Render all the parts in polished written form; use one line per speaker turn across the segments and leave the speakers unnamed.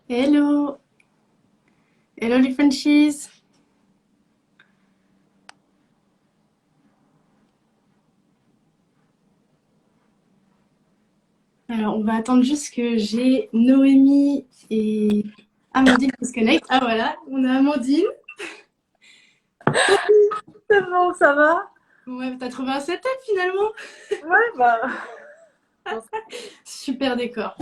Hello, hello les Frenchies. Alors, on va attendre juste que j'ai Noémie et Amandine qui se connectent. Ah voilà, on a Amandine.
C'est bon, ça va?
Ouais, t'as trouvé un setup finalement.
Ouais, bah.
Super décor.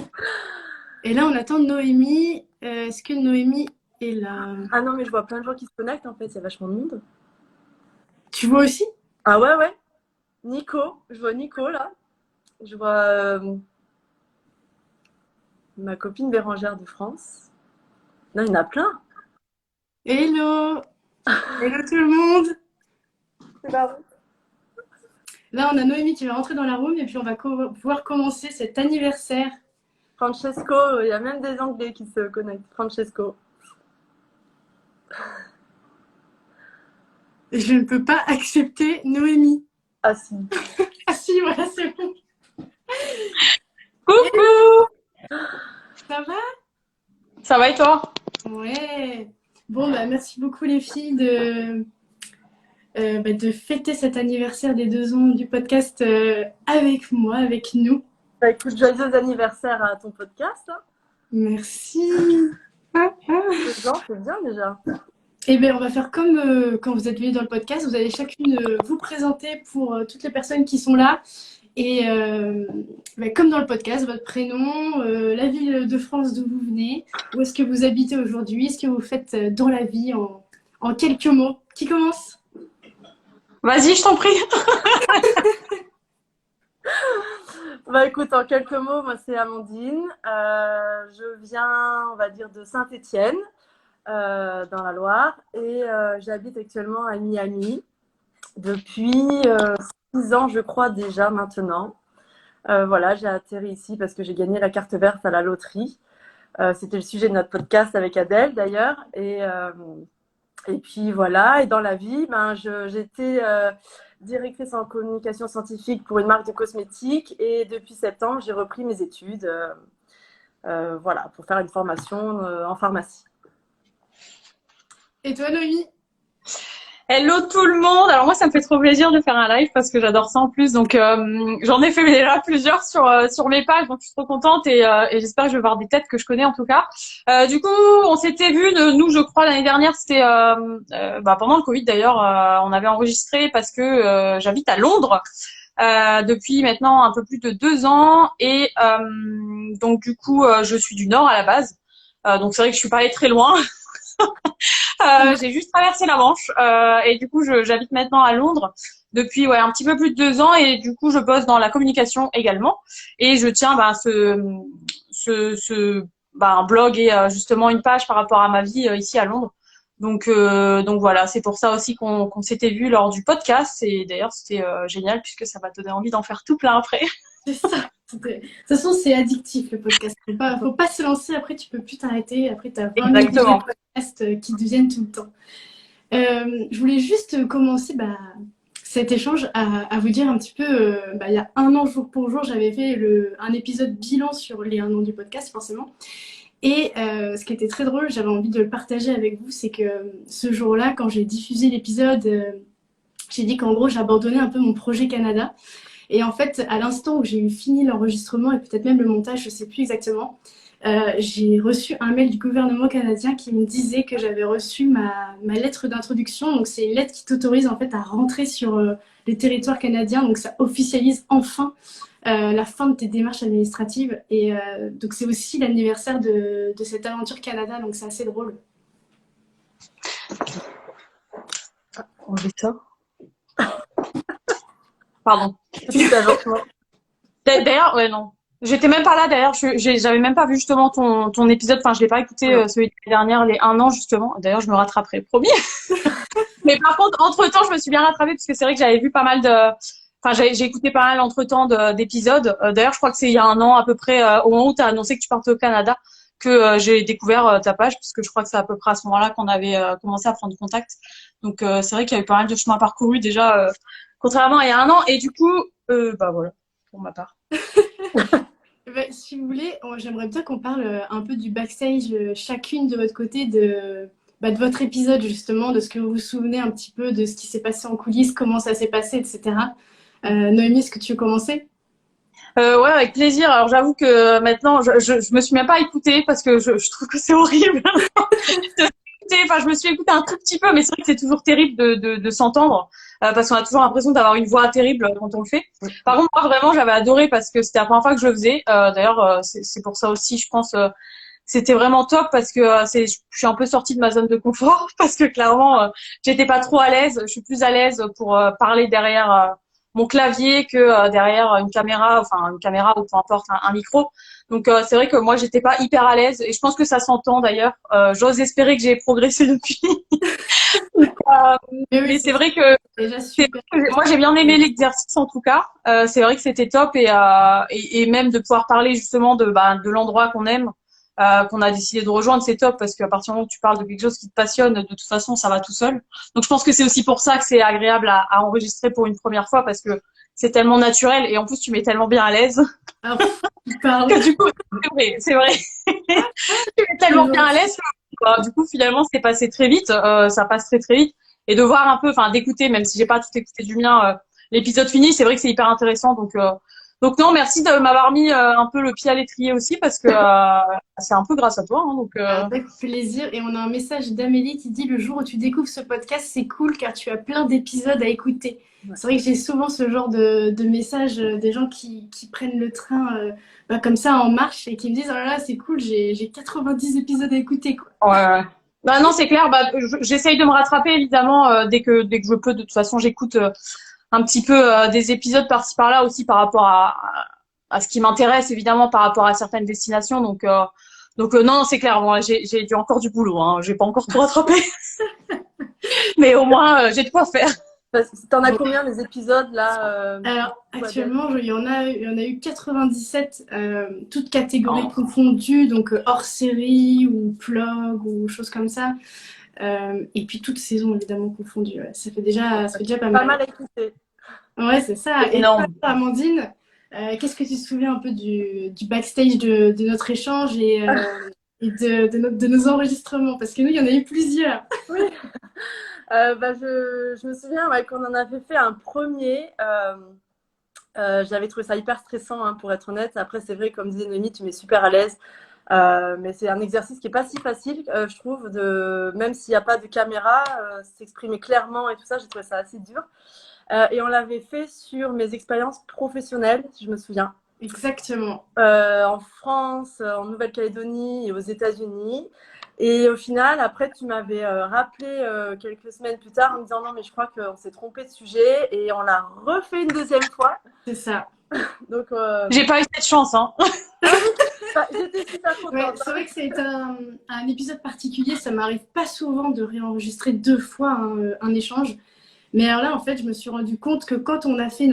Et là, on attend Noémie. Est-ce que Noémie est là?
Ah non, mais je vois plein de gens qui se connectent en fait, il y a vachement de monde.
Tu vois aussi?
Ah ouais, ouais. Nico, je vois Nico là. Je vois ma copine Bérangère de France. Non, il y en a plein.
Hello, hello tout le monde.
C'est marrant.
Là, on a Noémie qui va rentrer dans la room et puis on va pouvoir commencer cet anniversaire.
Francesco, il y a même des Anglais qui se connectent. Francesco.
Et je ne peux pas accepter Noémie.
Ah si.
Ah si, voilà, c'est bon. Hello,
Coucou!
ça va?
Ça va et toi?
Ouais. Bon, bah, merci beaucoup les filles de fêter cet anniversaire des 2 ans du podcast avec moi, avec nous.
Bah écoute, joyeux anniversaire à ton podcast, hein.
Merci.
2 ans, c'est bien déjà.
Et bien, on va faire comme quand vous êtes venus dans le podcast. Vous allez chacune vous présenter pour toutes les personnes qui sont là. Et bah, comme dans le podcast, votre prénom, la ville de France d'où vous venez, où est-ce que vous habitez aujourd'hui, ce que vous faites dans la vie en quelques mots. Qui commence?
Vas-y, je t'en prie.
Bah écoute, en quelques mots, moi c'est Amandine. Je viens, on va dire, de Saint-Étienne, dans la Loire, et j'habite actuellement à Miami depuis 6 ans, je crois déjà maintenant. Voilà, j'ai atterri ici parce que j'ai gagné la carte verte à la loterie. C'était le sujet de notre podcast avec Adèle d'ailleurs. Et puis voilà, et dans la vie, ben, j'étais directrice en communication scientifique pour une marque de cosmétiques et depuis septembre, j'ai repris mes études voilà, pour faire une formation en pharmacie.
Et toi, Noémie?
Hello tout le monde. Alors moi, ça me fait trop plaisir de faire un live parce que j'adore ça en plus. Donc j'en ai fait déjà plusieurs sur mes pages, donc je suis trop contente et j'espère que je vais voir des têtes que je connais en tout cas. Du coup, on s'était vu, nous, je crois l'année dernière, c'était pendant le Covid d'ailleurs. On avait enregistré parce que j'habite à Londres depuis maintenant un peu plus de 2 ans et donc du coup, je suis du Nord à la base. Donc c'est vrai que je suis pas allée très loin. J'ai juste traversé la Manche et du coup j'habite maintenant à Londres depuis un petit peu plus de 2 ans et du coup je bosse dans la communication également et je tiens un blog et justement une page par rapport à ma vie ici à Londres. Donc voilà, c'est pour ça aussi qu'on s'était vu lors du podcast et d'ailleurs c'était génial puisque ça m'a donné envie d'en faire tout plein après.
C'est ça. De toute façon, c'est addictif le podcast. Faut pas se lancer, après tu peux plus t'arrêter. Après, tu as 20 000 idées de
Exactement.
podcast qui deviennent tout le temps. Je voulais juste commencer cet échange à vous dire un petit peu, il y a 1 an, jour pour jour, j'avais fait un épisode bilan sur les 1 an du podcast, forcément. Et ce qui était très drôle, j'avais envie de le partager avec vous, c'est que ce jour-là, quand j'ai diffusé l'épisode, j'ai dit qu'en gros, j'abandonnais un peu mon projet Canada. Et en fait, à l'instant où j'ai eu fini l'enregistrement et peut-être même le montage, je ne sais plus exactement, j'ai reçu un mail du gouvernement canadien qui me disait que j'avais reçu ma lettre d'introduction. Donc, c'est une lettre qui t'autorise en fait à rentrer sur les territoires canadiens. Donc, ça officialise enfin la fin de tes démarches administratives. Et donc, c'est aussi l'anniversaire de cette aventure Canada. Donc, c'est assez drôle.
On fait ça. Pardon.
Petit agencement.
D'ailleurs, ouais, non. J'étais même pas là, d'ailleurs, j'avais même pas vu justement ton épisode, enfin, je l'ai pas écouté, celui de l'année dernière, les 1 an, justement. D'ailleurs, je me rattraperai, promis. Mais par contre, entre-temps, je me suis bien rattrapée, parce que c'est vrai que j'avais vu pas mal enfin, j'ai écouté pas mal entre-temps d'épisodes. D'ailleurs, je crois que c'est il y a 1 an, à peu près, au moment où tu as annoncé que tu partais au Canada, que j'ai découvert ta page, parce que je crois que c'est à peu près à ce moment-là qu'on avait commencé à prendre contact. Donc, c'est vrai qu'il y a eu pas mal de chemin parcouru déjà, contrairement à il y a 1 an. Et du coup, voilà, pour ma part.
Bah, si vous voulez, j'aimerais bien qu'on parle un peu du backstage, chacune de votre côté, de votre épisode justement, de ce que vous vous souvenez un petit peu de ce qui s'est passé en coulisses, comment ça s'est passé, etc. Noémie, est-ce que tu veux commencer?
Ouais, avec plaisir. Alors j'avoue que maintenant, je me suis même pas écoutée parce que je trouve que c'est horrible. Enfin, je me suis écoutée un tout petit peu, mais c'est vrai que c'est toujours terrible de s'entendre parce qu'on a toujours l'impression d'avoir une voix terrible quand on le fait. Par contre, moi vraiment, j'avais adoré parce que c'était la première fois que je le faisais. D'ailleurs, c'est pour ça aussi, je pense, c'était vraiment top parce que je suis un peu sortie de ma zone de confort parce que clairement, j'étais pas trop à l'aise. Je suis plus à l'aise pour parler derrière mon clavier que derrière une caméra ou peu importe un micro. Donc c'est vrai que moi j'étais pas hyper à l'aise et je pense que ça s'entend d'ailleurs. J'ose espérer que j'ai progressé depuis. Euh,
Mais
mais
oui,
c'est vrai que
déjà super.
moi j'ai bien aimé l'exercice en tout cas. C'est vrai que c'était top et même de pouvoir parler justement de l'endroit qu'on aime, qu'on a décidé de rejoindre, c'est top parce qu'à partir du moment où tu parles de quelque chose qui te passionne, de toute façon ça va tout seul. Donc je pense que c'est aussi pour ça que c'est agréable à enregistrer pour une première fois parce que c'est tellement naturel et en plus tu mets tellement bien à l'aise
Alors, tu parles.
que du coup c'est vrai. Tu mets tellement bien à l'aise que, du coup finalement c'est passé très vite, ça passe très très vite et de voir un peu, enfin d'écouter même si j'ai pas tout écouté du mien l'épisode fini, c'est vrai que c'est hyper intéressant donc non, merci de m'avoir mis un peu le pied à l'étrier aussi parce que c'est un peu grâce à toi. Hein,
Avec plaisir. Et on a un message d'Amélie qui dit: le jour où tu découvres ce podcast, c'est cool car tu as plein d'épisodes à écouter.
Ouais.
C'est vrai que j'ai souvent ce genre de messages des gens qui prennent le train comme ça en marche et qui me disent: oh là là, c'est cool, j'ai 90 épisodes à écouter, quoi.
ouais. Bah non, c'est clair. J'essaye de me rattraper évidemment dès que je peux. De toute façon, j'écoute un petit peu des épisodes par-ci par-là aussi par rapport à ce qui m'intéresse évidemment par rapport à certaines destinations. Donc non, c'est clair. Bon, j'ai encore du boulot. Hein. J'ai pas encore tout rattrapé, mais au moins j'ai de quoi faire.
T'en as
Bon.
combien les épisodes là
Alors,
ouais,
actuellement, il y en a eu 97, toutes catégories
Oh.
confondues, donc hors série ou vlog ou choses comme ça. Et puis toutes saisons évidemment confondues. Ouais. Ça fait déjà pas
Pas
mal.
mal à écouter.
Ouais, c'est ça.
C'est
Et toi,
énorme.
Amandine, qu'est-ce que tu te souviens un peu du backstage de notre échange et de nos enregistrements? Parce que nous, il y en a eu plusieurs.
Oui. Je me souviens ouais, qu'on en avait fait un premier. J'avais trouvé ça hyper stressant, hein, pour être honnête. Après, c'est vrai, comme disait Noémie, tu mets super à l'aise. Mais c'est un exercice qui est pas si facile, je trouve, même s'il n'y a pas de caméra, s'exprimer clairement et tout ça, j'ai trouvé ça assez dur. Et on l'avait fait sur mes expériences professionnelles, si je me souviens.
Exactement.
En France, en Nouvelle-Calédonie et aux États-Unis. Et au final, après, tu m'avais rappelé quelques semaines plus tard en me disant non, mais je crois qu'on s'est trompé de sujet et on l'a refait une deuxième fois.
C'est ça.
Donc,
J'ai pas eu cette chance. Hein.
j'étais super
Ouais,
contente.
c'est vrai que c'est un épisode particulier. Ça m'arrive pas souvent de réenregistrer deux fois un échange. Mais alors là, en fait, je me suis rendu compte que quand on a fait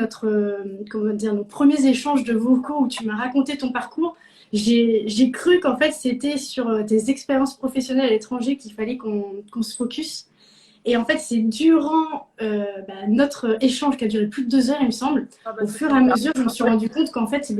comment dire, nos premiers échanges de vocaux où tu m'as raconté ton parcours, j'ai cru qu'en fait, c'était sur tes expériences professionnelles à l'étranger qu'il fallait qu'on se focus. Et en fait, c'est durant notre échange qui a duré plus de 2 heures, il me semble,
Ah bah,
au
c'est
fur et à
super.
mesure, je me suis rendu compte qu'en fait,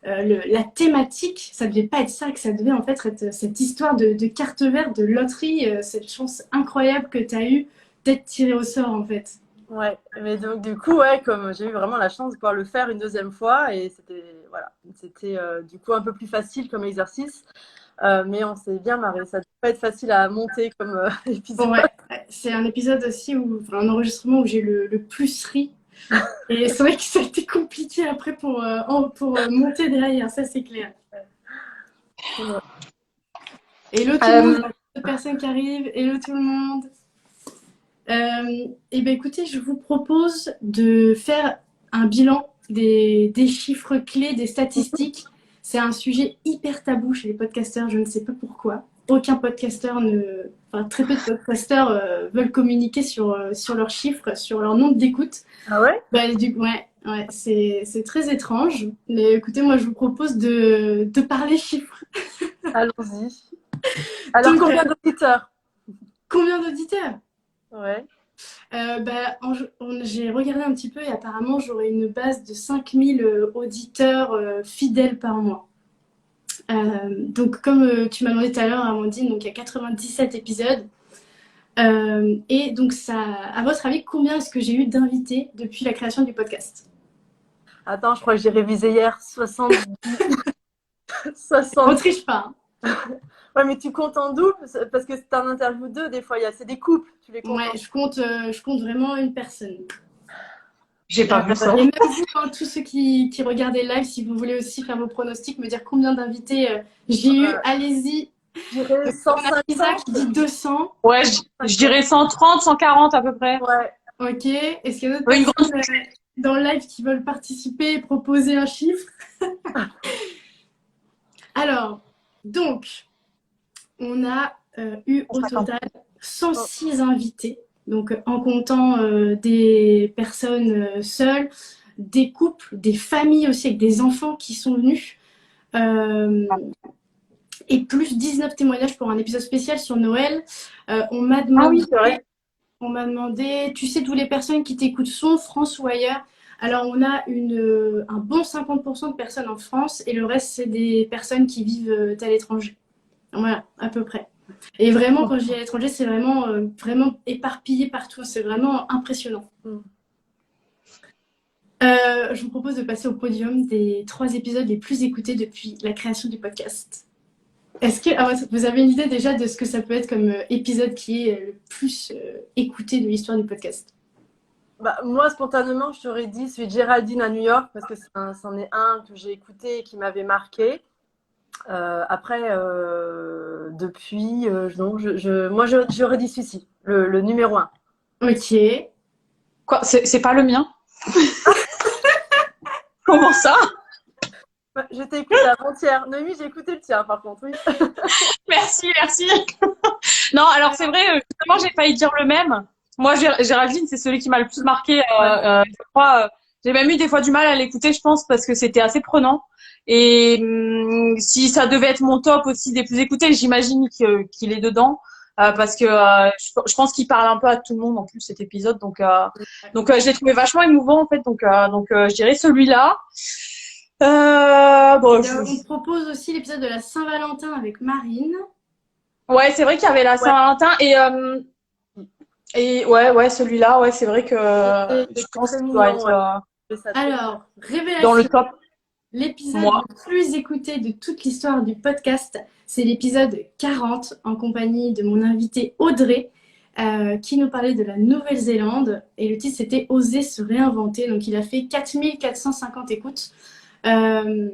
la thématique, ça devait pas être ça, que ça devait en fait être cette histoire de carte verte, de loterie, cette chance incroyable que tu as eue d'être tiré au sort en fait.
Ouais, mais donc du coup, ouais, comme j'ai eu vraiment la chance de pouvoir le faire une deuxième fois, et c'était du coup un peu plus facile comme exercice, mais on s'est bien marré. Ça ne doit pas être facile à monter comme
Bon,
épisode.
ouais, c'est un épisode aussi enfin, un enregistrement où j'ai le plus ri. Et c'est vrai que ça a été compliqué après pour monter derrière, ça c'est clair.
Ouais.
Hello tout le monde, d'autres personnes qui arrivent, hello tout le monde. Et ben écoutez, je vous propose de faire un bilan des chiffres clés, des statistiques. C'est un sujet hyper tabou chez les podcasteurs, je ne sais pas pourquoi. Aucun podcasteur enfin très peu de podcasteurs veulent communiquer sur leurs chiffres, sur leur nombre d'écoutes.
Ah ouais?
Ouais, c'est très étrange. Mais écoutez, moi je vous propose de parler chiffres.
Allons-y. Alors,
Donc,
combien d'auditeurs?
combien d'auditeurs?
Ouais.
J'ai regardé un petit peu et apparemment j'aurai une base de 5000 auditeurs fidèles par mois. Donc comme tu m'as demandé tout à l'heure, Amandine, donc il y a 97 épisodes. Et donc ça, à votre avis, combien est-ce que j'ai eu d'invités depuis la création du podcast?
Attends, je crois que j'ai révisé hier 60.
On
60.
triche pas, hein.
Ouais, mais tu comptes en double parce que c'est un interview 2, des fois, c'est des couples, tu les comptes
Ouais, je compte vraiment une personne.
J'ai pas vu ça.
Et même vous, hein, tous ceux qui regardaient le live, si vous voulez aussi faire vos pronostics, me dire combien d'invités j'ai eu, allez-y.
Je dirais
On a Isa
150.
qui dit 200.
Ouais, je dirais 130, 140 à peu près.
Ouais.
Ok. Est-ce qu'il y a d'autres
Oui, une
personnes dans le live qui veulent participer et proposer un chiffre? Alors, donc, on a eu au
150.
total 106 invités. Donc, en comptant des personnes seules, des couples, des familles aussi avec des enfants qui sont venus. Et plus 19 témoignages pour un épisode spécial sur Noël. On m'a demandé,
Ah oui, c'est vrai.
on m'a demandé, tu sais d'où les personnes qui t'écoutent sont, France ou ailleurs? Alors, on a un bon 50% de personnes en France et le reste, c'est des personnes qui vivent à l'étranger. Voilà, à peu près. Et vraiment, quand je dis à l'étranger, c'est vraiment éparpillé partout. C'est vraiment impressionnant. Je vous propose de passer au podium des 3 épisodes les plus écoutés depuis la création du podcast. Est-ce que vous avez une idée déjà de ce que ça peut être comme épisode qui est le plus écouté de l'histoire du podcast?
Bah, moi, spontanément, je t'aurais dit celui de Géraldine à New York parce que c'en est un que j'ai écouté et qui m'avait marqué. Après, depuis, non, moi, j'aurais dit celui-ci, le numéro 1.
Ok.
Quoi, c'est pas le mien? Comment ça?
Ouais, je t'ai écouté avant-hier. Noémie, j'ai écouté le tien, par contre, oui.
Merci, merci. Non, alors c'est vrai, justement, j'ai failli dire le même. Moi, Géraldine, c'est celui qui m'a le plus marqué. Je crois, j'ai même eu des fois du mal à l'écouter, je pense, parce que c'était assez prenant. Et si ça devait être mon top aussi des plus écoutés, j'imagine qu'il est dedans. Parce que je pense qu'il parle un peu à tout le monde en plus cet épisode. Donc je l'ai trouvé vachement émouvant en fait. Donc je dirais celui-là. Bon,
On propose aussi l'épisode de la Saint-Valentin avec Marine.
ouais, c'est vrai qu'il y avait la Saint-Valentin et ouais, celui-là, ouais, c'est vrai que je pense qu'il doit être
Alors, révélation.
dans le top.
L'épisode
Moi.
le plus écouté de toute l'histoire du podcast, c'est l'épisode 40 en compagnie de mon invité Audrey qui nous parlait de la Nouvelle-Zélande et le titre c'était Oser se réinventer. Donc il a fait 4450 écoutes. Elle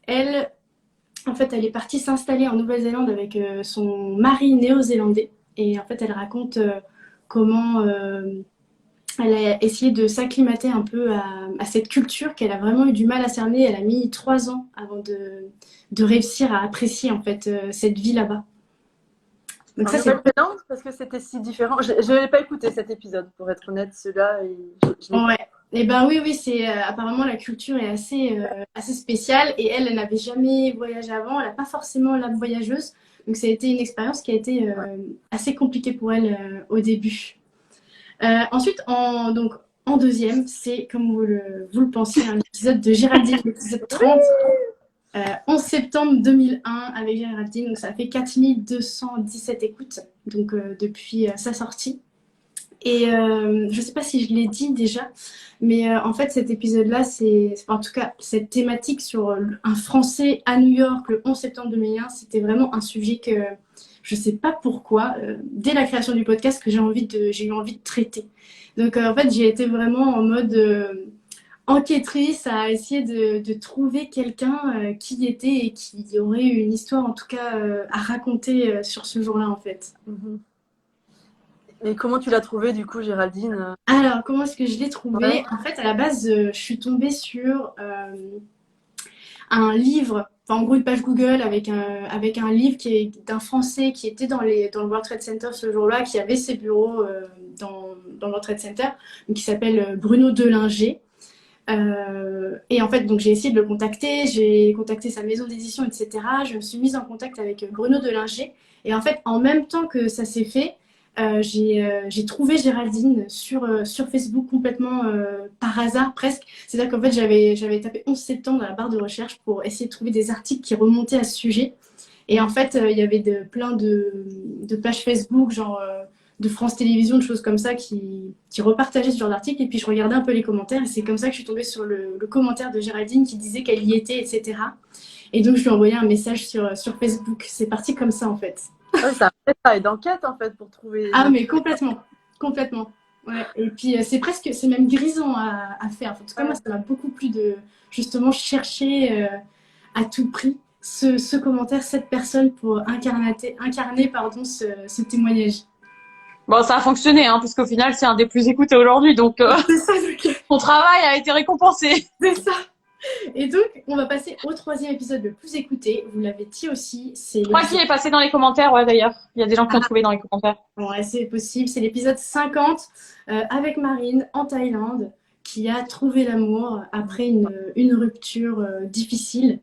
est partie s'installer en Nouvelle-Zélande avec son mari néo-zélandais et en fait elle raconte comment elle a essayé de s'acclimater un peu à cette culture qu'elle a vraiment eu du mal à cerner. Elle a mis 3 ans avant de réussir à apprécier en fait cette vie là-bas.
Donc ça, c'est Nouvelle-Zélande parce que c'était si différent. Je ne l'ai pas écouté cet épisode, pour être honnête, celui-là.
Ouais. Et ben oui, c'est apparemment la culture est assez spéciale et elle n'avait jamais voyagé avant. Elle n'a pas forcément l'âme voyageuse, donc ça a été une expérience qui a été assez compliquée pour elle au début. Ensuite, en deuxième, c'est comme vous le pensiez, un épisode de Géraldine, l'épisode 30, 11 septembre 2001 avec Géraldine. Donc ça fait 4217 écoutes donc, depuis sa sortie. Et je ne sais pas si je l'ai dit déjà, mais en fait cet épisode-là, en tout cas cette thématique sur un Français à New York le 11 septembre 2001, c'était vraiment un sujet que je ne sais pas pourquoi, dès la création du podcast, que j'ai eu envie de traiter. Donc en fait j'ai été vraiment en mode enquêtrice à essayer de trouver quelqu'un qui y était et qui aurait une histoire en tout cas à raconter sur ce jour-là en fait.
Et comment tu l'as trouvé du coup, Géraldine?
Alors, comment est-ce que je l'ai trouvé? En fait, à la base, je suis tombée sur un livre, en gros une page Google avec un livre qui est d'un Français qui était dans le World Trade Center ce jour-là, qui avait ses bureaux dans le World Trade Center, qui s'appelle Bruno Delinger. Et en fait, donc j'ai essayé de le contacter, j'ai contacté sa maison d'édition, etc. Je me suis mise en contact avec Bruno Delinger. Et en fait, en même temps que ça s'est fait, j'ai trouvé Géraldine sur Facebook complètement par hasard presque. C'est-à-dire qu'en fait, j'avais tapé 11 septembre dans la barre de recherche pour essayer de trouver des articles qui remontaient à ce sujet. Et en fait, il y avait plein de pages Facebook, genre de France Télévisions, de choses comme ça, qui repartageaient ce genre d'articles. Et puis, je regardais un peu les commentaires. Et c'est comme ça que je suis tombée sur le commentaire de Géraldine qui disait qu'elle y était, etc. Et donc, je lui ai envoyé un message sur Facebook. C'est parti comme ça, en fait.
Ouais, c'est un vrai travail d'enquête en fait pour trouver.
Ah, mais complètement. Complètement. Ouais. Et puis, c'est même grisant à faire. En tout cas, moi, ça m'a beaucoup plu de justement chercher à tout prix ce commentaire, cette personne pour incarner pardon, ce témoignage.
Bon, ça a fonctionné, hein, parce qu'au final, c'est un des plus écoutés aujourd'hui, donc
C'est ça, donc,
ton travail a été récompensé.
c'est ça. Et donc, on va passer au 3e épisode le plus écouté. Vous l'avez dit aussi, c'est
Je crois qu'il est passé dans les commentaires, ouais, d'ailleurs. Il y a des gens qui ont trouvé dans les commentaires.
ouais, c'est possible. C'est l'épisode 50 avec Marine en Thaïlande qui a trouvé l'amour après une rupture difficile.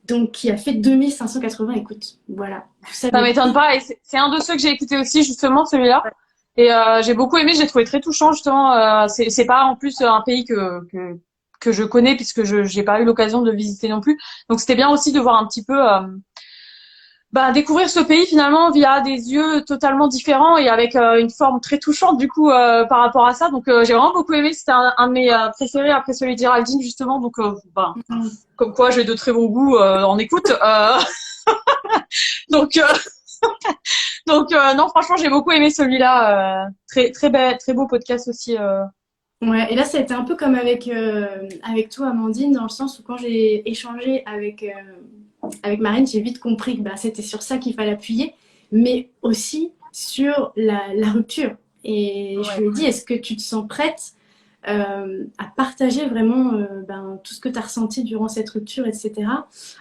Donc, qui a fait 2580 écoutes. Voilà.
Ça m'étonne pas. Et c'est un de ceux que j'ai écouté aussi, justement, celui-là. Et j'ai beaucoup aimé, j'ai trouvé très touchant, justement. C'est pas en plus un pays que je connais, puisque j'ai pas eu l'occasion de le visiter non plus. Donc, c'était bien aussi de voir un petit peu découvrir ce pays finalement via des yeux totalement différents et avec une forme très touchante du coup par rapport à ça. Donc j'ai vraiment beaucoup aimé, c'était un de mes préférés après celui de Géraldine justement. Donc comme quoi j'ai de très bons goûts en écoute. Donc non, franchement j'ai beaucoup aimé celui-là. Très beau podcast aussi.
Ouais, et là, ça a été un peu comme avec toi, Amandine, dans le sens où quand j'ai échangé avec Marine, j'ai vite compris que c'était sur ça qu'il fallait appuyer, mais aussi sur la rupture. Et je lui ai dit, est-ce que tu te sens prête à partager vraiment tout ce que tu as ressenti durant cette rupture, etc.,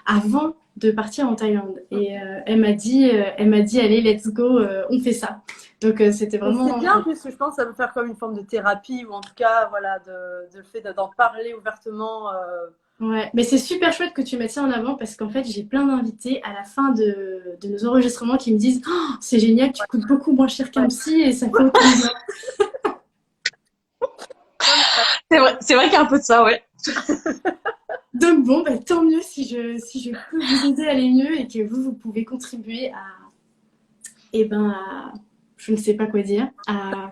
avant de partir en Thaïlande? Et elle m'a dit, allez, let's go, on fait ça. Donc c'était vraiment...
C'est bien, puisque je pense que ça peut faire comme une forme de thérapie, ou en tout cas, voilà, de le fait d'en parler ouvertement.
Ouais, mais c'est super chouette que tu mettes ça en avant parce qu'en fait, j'ai plein d'invités à la fin de nos enregistrements qui me disent oh, c'est génial, tu coûtes beaucoup moins cher qu'un psy et ça fait autant bien.
C'est vrai qu'il y a un peu de ça, ouais.
Donc bon, tant mieux si je peux vous aider à aller mieux et que vous pouvez contribuer je ne sais pas quoi dire, à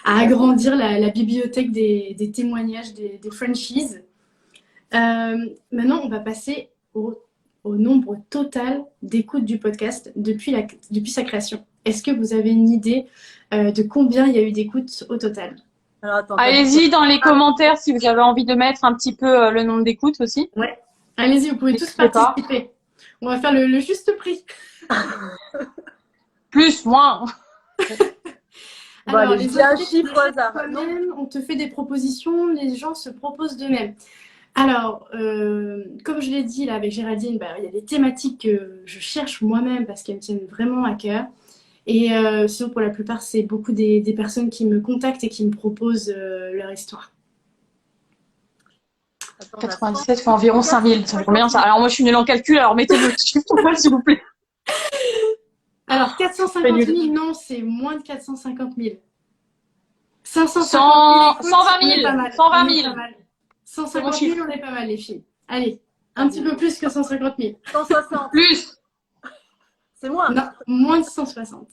agrandir la bibliothèque des témoignages, des franchises. Maintenant, on va passer au nombre total d'écoutes du podcast depuis sa création. Est-ce que vous avez une idée de combien il y a eu d'écoutes au total?
Allez-y dans les commentaires si vous avez envie de mettre un petit peu le nombre d'écoutes aussi.
Ouais, allez-y, vous pouvez tous participer. On va faire le juste prix.
Plus, moins.
Alors, les
chiffres au hasard.
On te fait des propositions, les gens se proposent d'eux-mêmes. Alors, comme je l'ai dit là avec Géraldine, il y a des thématiques que je cherche moi-même parce qu'elles me tiennent vraiment à cœur. Et sinon, pour la plupart, c'est beaucoup des personnes qui me contactent et qui me proposent leur histoire.
97 fait environ 5000. Ça fait combien ça? Alors moi, je suis nulle en calcul, alors mettez le chiffre s'il vous plaît.
Alors, 450 000, non, c'est moins de 450 000. 550 000
120 000. 120 000.
150 000, on est pas mal, les filles. Allez, un petit peu plus que 150 000.
160.
Plus.
C'est moins.
Non, moins de 160.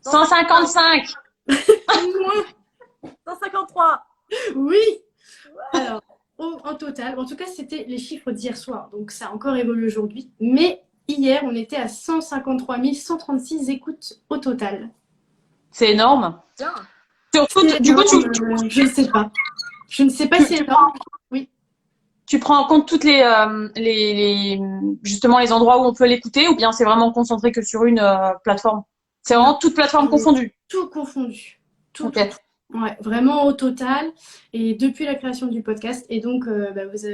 155.
Moins.
153.
Oui. Alors, en total, en tout cas, c'était les chiffres d'hier soir. Donc, ça a encore évolué aujourd'hui. Mais hier, on était à 153 136 écoutes au total.
C'est énorme.
Bien.
Du coup, je ne sais pas. Je ne sais pas si c'est énorme. Oui.
Tu prends en compte toutes justement les endroits où on peut l'écouter ou bien c'est vraiment concentré que sur une plateforme? C'est vraiment toute plateforme confondue?
Tout confondu. Tout.
Okay.
Ouais, vraiment au total. Et depuis la création du podcast. Et donc, vous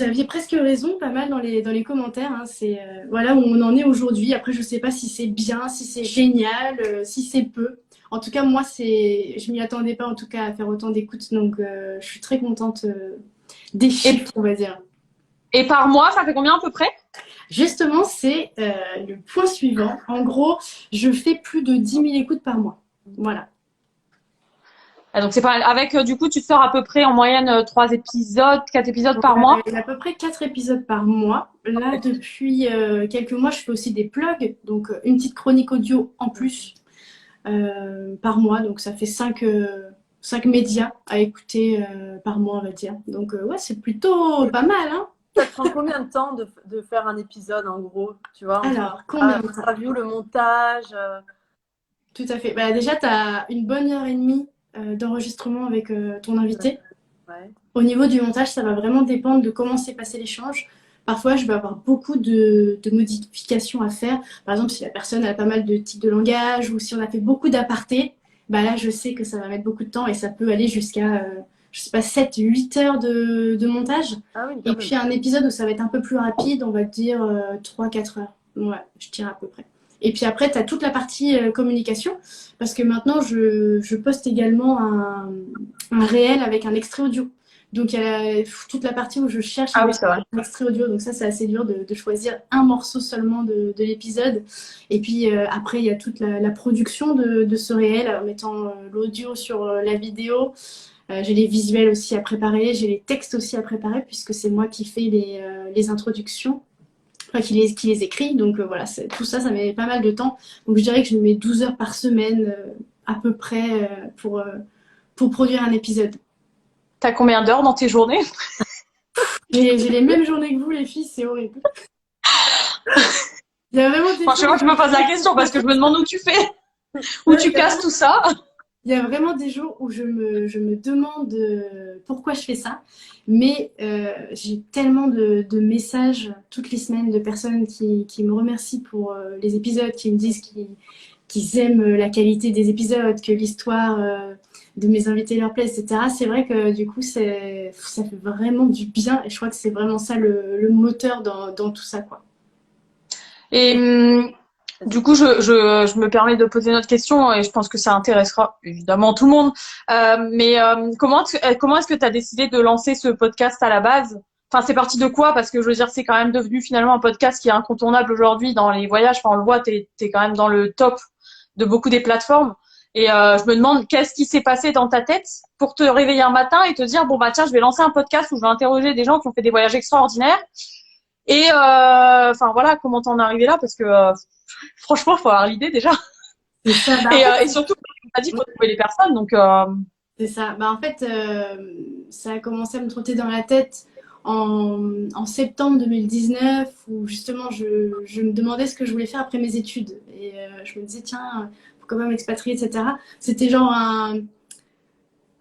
aviez presque raison, pas mal dans les commentaires. Hein. C'est voilà où on en est aujourd'hui. Après, je ne sais pas si c'est bien, si c'est génial, si c'est peu. En tout cas, moi, je m'y attendais pas en tout cas à faire autant d'écoutes. Donc, je suis très contente des chiffres, on va dire.
Et par mois, ça fait combien à peu près?
Justement, c'est le point suivant. En gros, je fais plus de 10 000 écoutes par mois. Voilà.
Ah, donc c'est pas avec du coup tu sors à peu près en moyenne 3 épisodes, 4 épisodes par mois.
Il y a à peu près 4 épisodes par mois. Là, depuis quelques mois, je fais aussi des plugs, donc une petite chronique audio en plus par mois. Donc ça fait 5 médias à écouter par mois, on va dire. Donc ouais, c'est plutôt pas mal, hein.
Ça te prend combien de temps de faire un épisode en gros, tu vois, entre
Alors, combien de temps?
l'interview, le montage
Tout à fait. Bah, déjà, tu as une bonne heure et demie d'enregistrement avec ton invité.
Ouais.
Au niveau du montage, ça va vraiment dépendre de comment s'est passé l'échange. Parfois, je vais avoir beaucoup de modifications à faire. Par exemple, si la personne a pas mal de tics de langage ou si on a fait beaucoup d'apartés, bah là, je sais que ça va mettre beaucoup de temps et ça peut aller jusqu'à, je sais pas, 7, 8 heures de montage.
Ah oui, quand
Et
même.
puis, un épisode où ça va être un peu plus rapide, on va dire 3, 4 heures. Ouais, je tire à peu près. Et puis après, tu as toute la partie communication, parce que maintenant, je poste également un réel avec un extrait audio. Donc, il y a toute la partie où je cherche
Ah oui, c'est vrai.
un extrait audio. Donc, ça, c'est assez dur de choisir un morceau seulement de l'épisode. Et puis, après, il y a toute la production de ce réel, en mettant l'audio sur la vidéo. J'ai les visuels aussi à préparer. J'ai les textes aussi à préparer, puisque c'est moi qui fais les introductions. Enfin, qui les écrit. Donc voilà, tout ça, ça met pas mal de temps. Donc je dirais que je me mets 12 heures par semaine à peu près pour produire un épisode.
T'as combien d'heures dans tes journées?
J'ai les mêmes journées que vous, les filles, c'est horrible. Il y a vraiment des
Franchement, je me pose la question parce que je me demande où tu fais, où tu casses tout ça.
Il y a vraiment des jours où je me demande pourquoi je fais ça, mais j'ai tellement de messages toutes les semaines de personnes qui me remercient pour les épisodes, qui me disent qu'ils aiment la qualité des épisodes, que l'histoire de mes invités leur plaît, etc. C'est vrai que du coup, ça fait vraiment du bien et je crois que c'est vraiment ça le moteur dans tout ça, quoi.
Et du coup, je me permets de poser une autre question et je pense que ça intéressera évidemment tout le monde. Comment est-ce que tu as décidé de lancer ce podcast à la base? Enfin, c'est parti de quoi? Parce que je veux dire, c'est quand même devenu finalement un podcast qui est incontournable aujourd'hui dans les voyages. Enfin, on le voit, t'es quand même dans le top de beaucoup des plateformes. Et je me demande qu'est-ce qui s'est passé dans ta tête pour te réveiller un matin et te dire bon bah tiens, je vais lancer un podcast où je vais interroger des gens qui ont fait des voyages extraordinaires. Et enfin voilà, comment t'en es arrivé là? Parce que franchement, faut avoir l'idée déjà.
C'est ça. Bah,
Et surtout, comme tu as dit, il faut trouver les personnes. Donc,
c'est ça. Bah, en fait, ça a commencé à me trotter dans la tête en septembre 2019, où justement, je me demandais ce que je voulais faire après mes études. Et je me disais, tiens, pourquoi pas m'expatrier, etc. C'était genre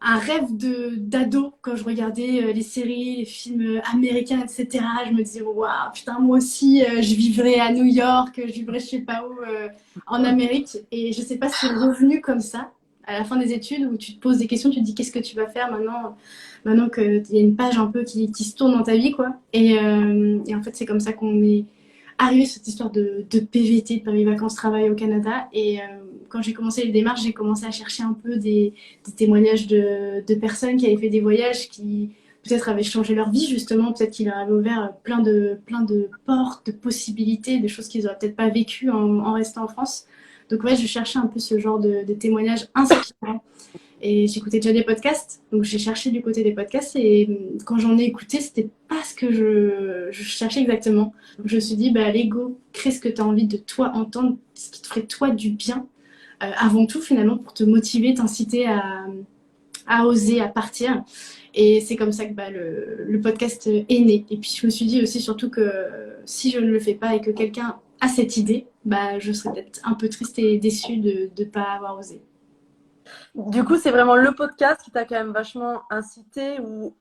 un rêve d'ado quand je regardais les séries, les films américains, etc. Je me disais, waouh, putain, moi aussi, je vivrais à New York, je vivrais je sais pas où en Amérique. Et je sais pas si c'est revenu comme ça à la fin des études où tu te poses des questions, tu te dis qu'est-ce que tu vas faire maintenant qu'il y a une page un peu qui se tourne dans ta vie, quoi. Et en fait, c'est comme ça qu'on est arrivé sur cette histoire de PVT, de permis vacances-travail au Canada. Et quand j'ai commencé les démarches, j'ai commencé à chercher un peu des témoignages de personnes qui avaient fait des voyages qui peut-être avaient changé leur vie, justement, peut-être qu'ils leur avaient ouvert plein de portes, de possibilités, des choses qu'ils n'auraient peut-être pas vécues en restant en France. Donc ouais, je cherchais un peu ce genre de témoignages inspirants. Et j'écoutais déjà des podcasts, donc j'ai cherché du côté des podcasts et quand j'en ai écouté, c'était pas ce que je cherchais exactement. Donc je me suis dit, bah allez go, crée ce que tu as envie de toi entendre, ce qui te ferait toi du bien, avant tout finalement pour te motiver, t'inciter à oser, à partir. Et c'est comme ça que bah, le podcast est né. Et puis je me suis dit aussi surtout que si je ne le fais pas et que quelqu'un a cette idée, bah, je serais peut-être un peu triste et déçue de ne pas avoir osé.
Du coup, c'est vraiment le podcast qui t'a quand même vachement incité ou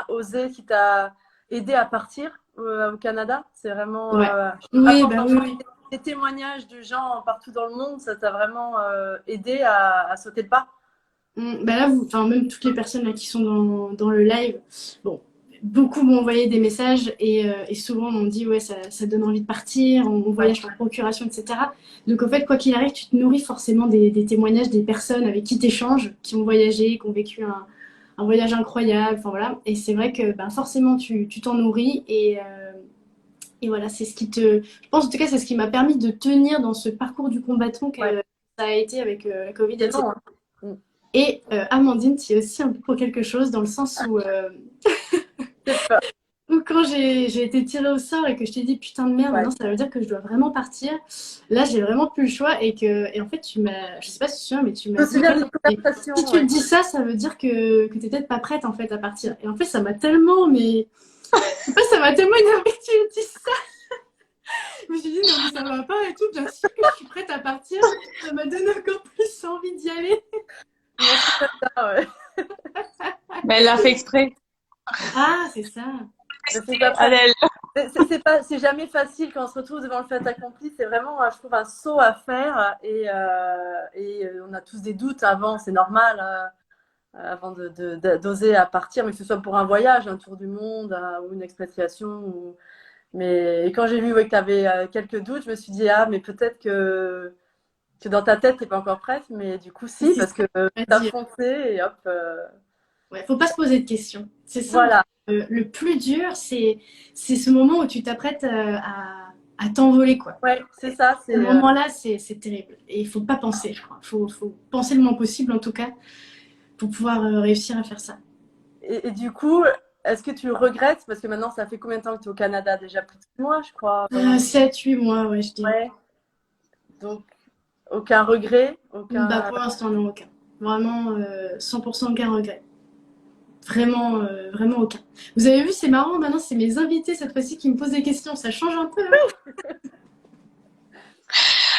osé, qui t'a aidé à partir au Canada. C'est vraiment
Ouais. Oui, bah oui, oui.
des témoignages de gens partout dans le monde, ça t'a vraiment aidé à sauter le pas.
Bah là, enfin, même toutes les personnes là, qui sont dans le live, bon, beaucoup m'ont envoyé des messages et souvent m'ont dit ouais, ça donne envie de partir, on voyage par procuration, etc. Donc en fait, quoi qu'il arrive, tu te nourris forcément des témoignages des personnes avec qui tu échanges, qui ont voyagé, qui ont vécu un voyage incroyable, enfin voilà. Et c'est vrai que ben, forcément, tu t'en nourris Et voilà, c'est ce qui te. Je pense en tout cas, c'est ce qui m'a permis de tenir dans ce parcours du combattant que
Ouais.
ça a été avec la Covid,
C'est
etc.
long, hein.
Et Amandine, tu es aussi un peu pour quelque chose, dans le sens où,
C'est pas-
où quand j'ai été tirée au sort et que je t'ai dit putain de merde,
Ouais.
maintenant ça veut dire que je dois vraiment partir. Là, j'ai vraiment plus le choix et en fait, tu m'as. Je sais pas si tu te souviens, mais tu
Je
m'as
me
dit.
souviens d'une
Et
conversation.
si tu
Ouais.
te dis ça, ça veut dire que t'es peut-être pas prête en fait à partir. Et en fait, ça m'a tellement. Mais. En fait, ça m'a tellement énervée que tu me dises ça. Je me suis dit, non, mais ça va pas et tout. Bien sûr que je suis prête à partir. Ça m'a donné encore plus envie d'y aller.
Moi, c'est ça, ouais.
Mais elle l'a fait exprès.
Ah, c'est ça.
Mais c'est pas ça.
Elle,
C'est jamais facile quand on se retrouve devant le fait accompli. C'est vraiment, je trouve, un saut à faire. Et on a tous des doutes avant, c'est normal, avant d'oser à partir, mais que ce soit pour un voyage, un tour du monde ou une expatriation. Mais quand j'ai vu ouais, que tu avais quelques doutes, je me suis dit, ah, mais peut-être que dans ta tête, tu n'es pas encore prête. Mais du coup, si,
C'est
parce que
ça.
tu as foncé et hop.
Ouais, faut pas se poser de questions. C'est ça.
Voilà.
Le plus dur, c'est ce moment où tu t'apprêtes à t'envoler, quoi.
Ouais, c'est ça.
Ce moment-là, c'est terrible. Et il faut pas penser, je crois. Faut penser le moins possible, en tout cas, pour pouvoir réussir à faire ça.
Et du coup, est-ce que tu regrettes, parce que maintenant, ça fait combien de temps que tu es au Canada? Déjà plus de 6 mois, je crois.
7, 8 mois, ouais, je dirais.
Ouais. Donc, aucun regret, aucun.
Bah, pour l'instant, non, aucun. Vraiment, 100% aucun regret. Vraiment, vraiment aucun. Vous avez vu, c'est marrant, maintenant, c'est mes invités cette fois-ci qui me posent des questions. Ça change un peu, hein.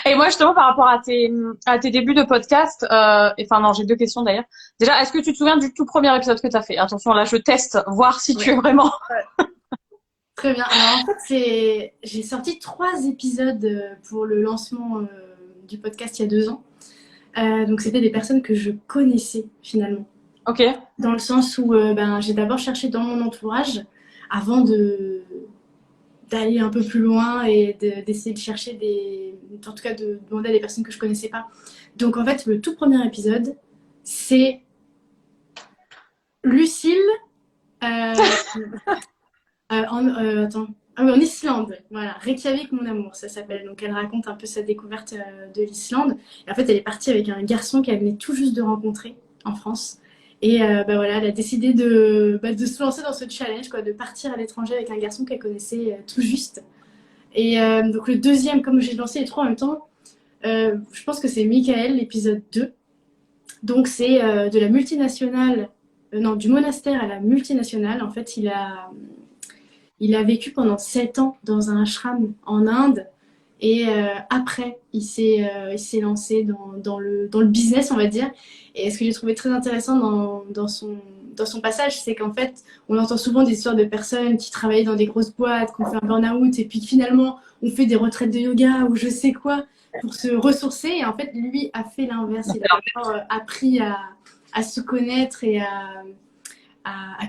Et moi, justement, par rapport à tes débuts de podcast, enfin non, j'ai deux questions d'ailleurs. Déjà, est-ce que tu te souviens du tout premier épisode que tu as fait? Attention, là, je teste, voir si tu es vraiment.
Très bien. Alors en fait, j'ai sorti 3 épisodes pour le lancement du podcast il y a 2 ans. Donc c'était des personnes que je connaissais finalement.
Ok.
Dans le sens où j'ai d'abord cherché dans mon entourage avant d'aller un peu plus loin et d'essayer de chercher en tout cas de demander à des personnes que je connaissais pas. Donc en fait, le tout premier épisode, c'est Lucille. Attends. Ah oui, en Islande, voilà, Reykjavik, mon amour, ça s'appelle. Donc elle raconte un peu sa découverte de l'Islande. Et en fait, elle est partie avec un garçon qu'elle venait tout juste de rencontrer en France. Et voilà, elle a décidé de se lancer dans ce challenge, quoi, de partir à l'étranger avec un garçon qu'elle connaissait tout juste. Et donc le deuxième, comme j'ai lancé les 3 en même temps, je pense que c'est Michael, l'épisode 2. Donc c'est de la multinationale, non, du monastère à la multinationale. En fait, il a vécu pendant 7 ans dans un ashram en Inde et après, il s'est lancé dans le business, on va dire. Et ce que j'ai trouvé très intéressant dans son passage, c'est qu'en fait, on entend souvent des histoires de personnes qui travaillaient dans des grosses boîtes, qui ont fait un burn-out et puis finalement, on fait des retraites de yoga ou je sais quoi pour se ressourcer. Et en fait, lui a fait l'inverse. Il a d'abord appris à se connaître et à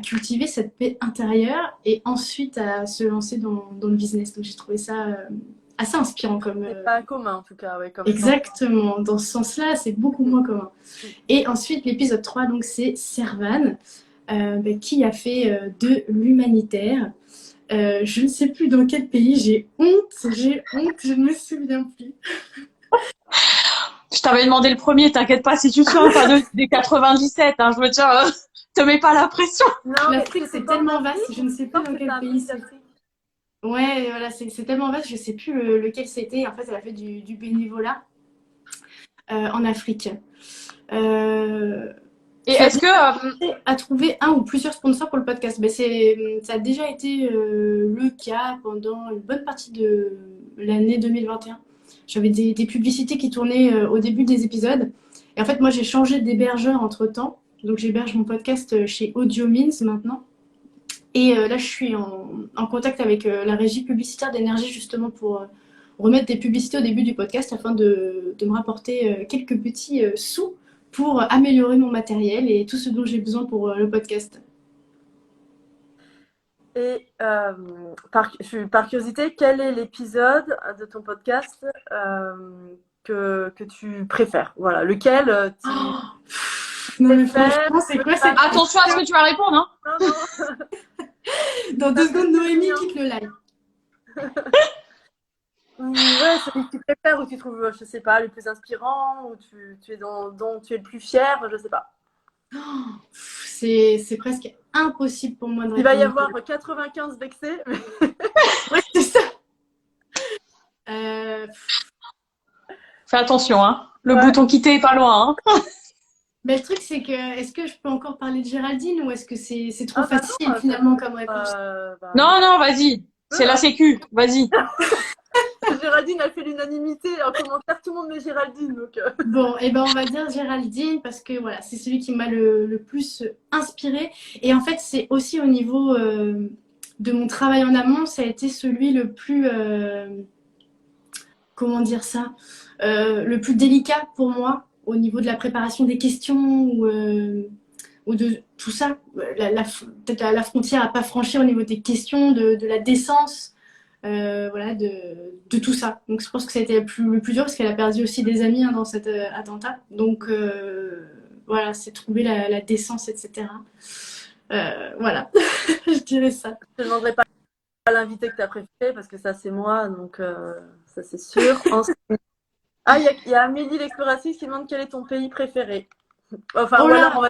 cultiver cette paix intérieure et ensuite à se lancer dans le business. Donc j'ai trouvé ça assez inspirant comme.
C'est pas commun en tout cas, ouais, comme
Exactement, dans ce sens-là, c'est beaucoup moins commun. Et ensuite, l'épisode 3, donc c'est Servan, qui a fait de l'humanitaire. Je ne sais plus dans quel pays, j'ai honte, je ne me souviens plus.
Je t'avais demandé le premier, t'inquiète pas si tu te souviens pas des 97, hein, je veux dire, te mets pas la pression.
Non,
L'Afrique, c'est tellement vaste, je ne sais plus dans quel pays c'est. Ouais, voilà, c'est tellement vaste, je sais plus lequel c'était. En fait, elle a fait du bénévolat en Afrique.
Et est-ce que
à trouver un ou plusieurs sponsors pour le podcast? Ça a déjà été le cas pendant une bonne partie de l'année 2021. J'avais des publicités qui tournaient au début des épisodes. Et en fait, moi, j'ai changé d'hébergeur entre-temps. Donc, j'héberge mon podcast chez AudioMeans maintenant. Et là, je suis en contact avec la régie publicitaire d'énergie justement pour remettre des publicités au début du podcast afin de me rapporter quelques petits sous pour améliorer mon matériel et tout ce dont j'ai besoin pour le podcast.
Et par curiosité, quel est l'épisode de ton podcast que tu préfères? Voilà, lequel tu
Non, mais
préfères?
franchement, c'est quoi cette...
attention à ce que tu vas répondre, hein.
Non, non.
Dans 2 secondes, Noémie quitte le live.
Ouais, celui que tu préfères ou tu trouves, je sais pas, le plus inspirant ou tu es dont tu es le plus fier, je sais pas.
C'est presque impossible pour moi de
Il va y
répondre.
avoir 95 vexés.
Ouais, c'est ça. Euh,
Fais attention, hein. Le
Ouais.
bouton quitter est pas loin, hein.
Mais le truc, c'est que est-ce que je peux encore parler de Géraldine ou est-ce que c'est trop
Ah bah
facile
non,
finalement comme réponse?
non.
Non, non, vas-y. C'est la sécu. Vas-y.
Géraldine a fait l'unanimité en commentaire, tout le monde met Géraldine. Donc,
Bon, et ben on va dire Géraldine parce que voilà, c'est celui qui m'a le plus inspiré. Et en fait, c'est aussi au niveau de mon travail en amont, ça a été celui le plus, comment dire ça, le plus délicat pour moi au niveau de la préparation des questions ou de tout ça. Peut-être la frontière à pas franchir au niveau des questions, de la décence. Voilà, de tout ça. Donc je pense que ça a été le plus dur parce qu'elle a perdu aussi des amis hein, dans cet attentat. Donc voilà, c'est trouver la décence, etc. Voilà, je dirais ça.
je ne demanderai pas à l'invité que tu as préféré parce que ça, c'est moi. Donc, ça, c'est sûr. Ensuite, ah, il y a Amélie l'exploratrice qui demande quel est ton pays préféré. Enfin,
Oh
ou alors,
là,
on va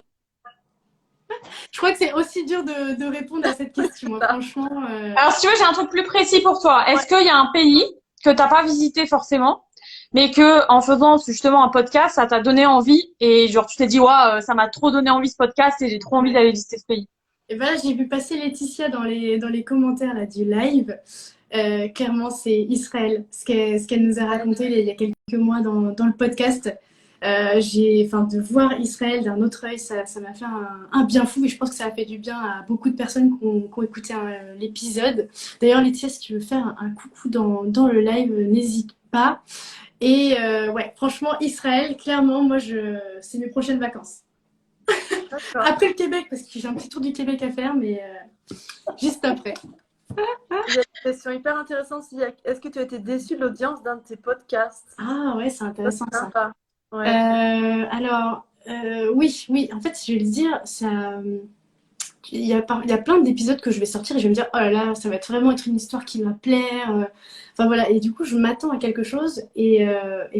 je crois que c'est aussi dur de répondre à cette question. Hein.
ça.
Franchement,
Alors, si tu veux, j'ai un truc plus précis pour toi. Est-ce qu'il y a un pays que t'as pas visité forcément, mais que en faisant justement un podcast, ça t'a donné envie et genre tu t'es dit ouais, ça m'a trop donné envie ce podcast et j'ai trop envie
ouais.
d'aller visiter ce pays.
Et ben là, j'ai vu passer Laetitia dans les commentaires là, du live. Clairement, c'est Israël, ce qu'elle nous a raconté il y a quelques mois dans le podcast. Enfin, de voir Israël d'un autre œil, ça m'a fait un bien fou et je pense que ça a fait du bien à beaucoup de personnes qui ont écouté l'épisode. D'ailleurs, Laetitia, si tu veux faire un coucou dans le live, n'hésite pas. Et ouais, franchement, Israël, clairement, moi, c'est mes prochaines vacances.
D'accord.
Après le Québec, parce que j'ai un petit tour du Québec à faire, mais juste après.
Il y a une question hyper intéressante. Est-ce que tu as été déçue de l'audience d'un de tes podcasts?
Ah ouais, c'est
Ça,
intéressant
c'est
ça.
sympa. Ouais.
Alors, oui. En fait, je vais le dire, il y a plein d'épisodes que je vais sortir et je vais me dire, oh là là, ça va vraiment être une histoire qui va plaire. Enfin voilà, et du coup, je m'attends à quelque chose et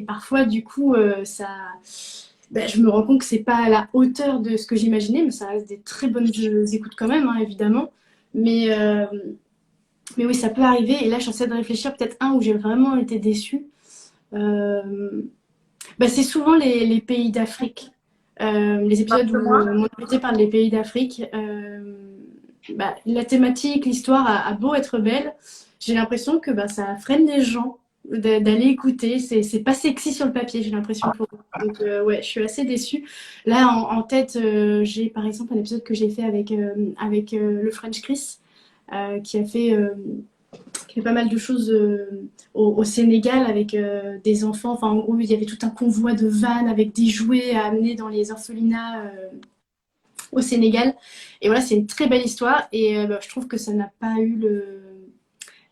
parfois, du coup, ben, je me rends compte que c'est pas à la hauteur de ce que j'imaginais, mais ça reste des très bonnes écoutes quand même, hein, évidemment. Mais, euh, mais oui, ça peut arriver. Et là, j'essaie de réfléchir peut-être un où j'ai vraiment été déçue. Euh, Bah, c'est souvent les pays d'Afrique. Les épisodes où
Marque-moi.
mon invité parle des pays d'Afrique. Bah, la thématique, l'histoire a beau être belle, j'ai l'impression que bah, ça freine les gens d'aller écouter. C'est pas sexy sur le papier, j'ai l'impression pour eux. Donc ouais, je suis assez déçue. Là, en tête, j'ai par exemple un épisode que j'ai fait avec le French Chris, qui a fait pas mal de choses au Sénégal avec des enfants. Enfin, en gros, il y avait tout un convoi de vannes avec des jouets à amener dans les orphelinats au Sénégal. Et voilà, c'est une très belle histoire. Et bah, je trouve que ça n'a pas eu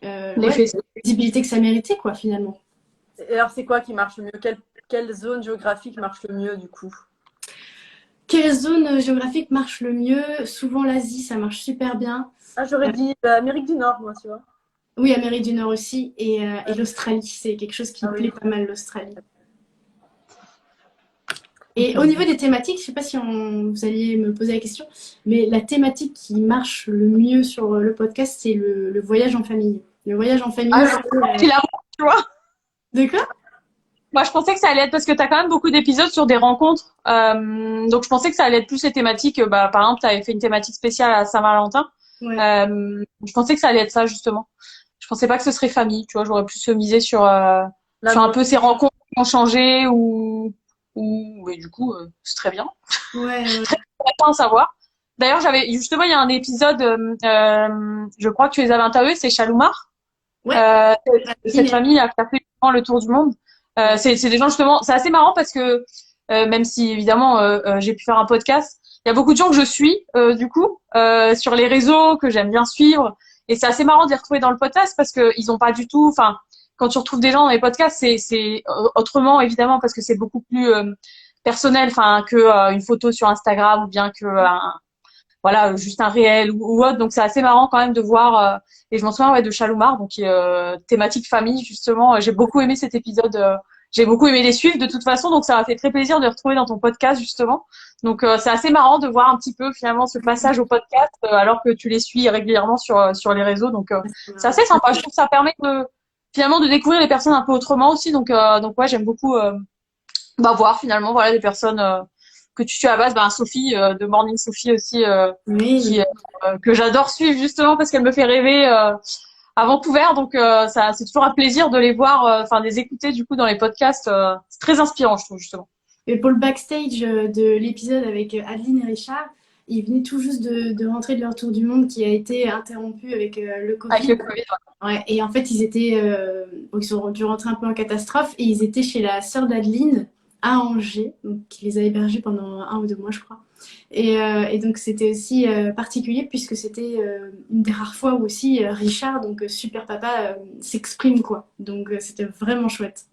ouais,
L'effet.
la visibilité que ça méritait, quoi, finalement.
Et alors, c'est quoi qui marche le mieux? Quelle zone géographique marche le mieux, du coup?
Quelle zone géographique marche le mieux? Souvent l'Asie, ça marche super bien.
Ah, j'aurais dit Amérique du Nord, moi, tu vois.
Oui, Amérique du Nord aussi. Et l'Australie, c'est quelque chose qui
Ah
me
oui.
plaît pas mal, l'Australie. Et au niveau des thématiques, je ne sais pas si vous alliez me poser la question, mais la thématique qui marche le mieux sur le podcast, c'est le voyage en famille. Le voyage en famille,
Ah,
c'est...
tu l'as, tu vois.
De quoi?
Moi, je pensais que ça allait être parce que tu as quand même beaucoup d'épisodes sur des rencontres. Donc, je pensais que ça allait être plus les thématiques. Bah, par exemple, tu avais fait une thématique spéciale à Saint-Valentin.
Ouais.
Je pensais que ça allait être ça, justement. Je pensais pas que ce serait famille. Tu vois, j'aurais plus misé sur un peu ces rencontres qui ont changé ou et du coup, c'est très bien.
Ouais,
Intéressant à savoir. D'ailleurs, justement, il y a un épisode, je crois que tu les avais interviewés, c'est Chaloumar.
ouais.
Cette famille a fait vraiment le tour du monde. C'est des gens justement, c'est assez marrant parce que même si évidemment j'ai pu faire un podcast, il y a beaucoup de gens que je suis du coup sur les réseaux que j'aime bien suivre et c'est assez marrant de les retrouver dans le podcast parce que ils ont pas du tout, enfin quand tu retrouves des gens dans les podcasts c'est autrement évidemment parce que c'est beaucoup plus personnel, enfin que une photo sur Instagram ou bien que voilà, juste un réel ou autre. Donc c'est assez marrant quand même de voir. Et je m'en souviens de Chaloumar, donc thématique famille justement. J'ai beaucoup aimé cet épisode. J'ai beaucoup aimé les suivre de toute façon, donc ça m'a fait très plaisir de les retrouver dans ton podcast justement. Donc c'est assez marrant de voir un petit peu finalement ce passage au podcast alors que tu les suis régulièrement sur les réseaux. Donc c'est assez sympa. Je trouve que ça permet de finalement de découvrir les personnes un peu autrement aussi. Donc ouais, j'aime beaucoup voir finalement voilà des personnes que tu suis à la base. Sophie de Morning Sophie aussi qui
Oui.
que j'adore suivre justement parce qu'elle me fait rêver à Vancouver. Donc ça c'est toujours un plaisir de les voir, enfin de les écouter du coup dans les podcasts. C'est très inspirant, je trouve justement.
Et pour le backstage de l'épisode avec Adeline et Richard, ils venaient tout juste de rentrer de leur tour du monde qui a été interrompu avec le
Avec
Covid.
le Covid.
Ouais, et en fait, ils étaient, bon, ils ont dû rentrer un peu en catastrophe et ils étaient chez la sœur d'Adeline à Angers, donc qui les a hébergés pendant 1 ou 2 mois, je crois. Et donc, c'était aussi particulier puisque c'était une des rares fois où aussi Richard, donc super papa, s'exprime, quoi. Donc, c'était vraiment chouette.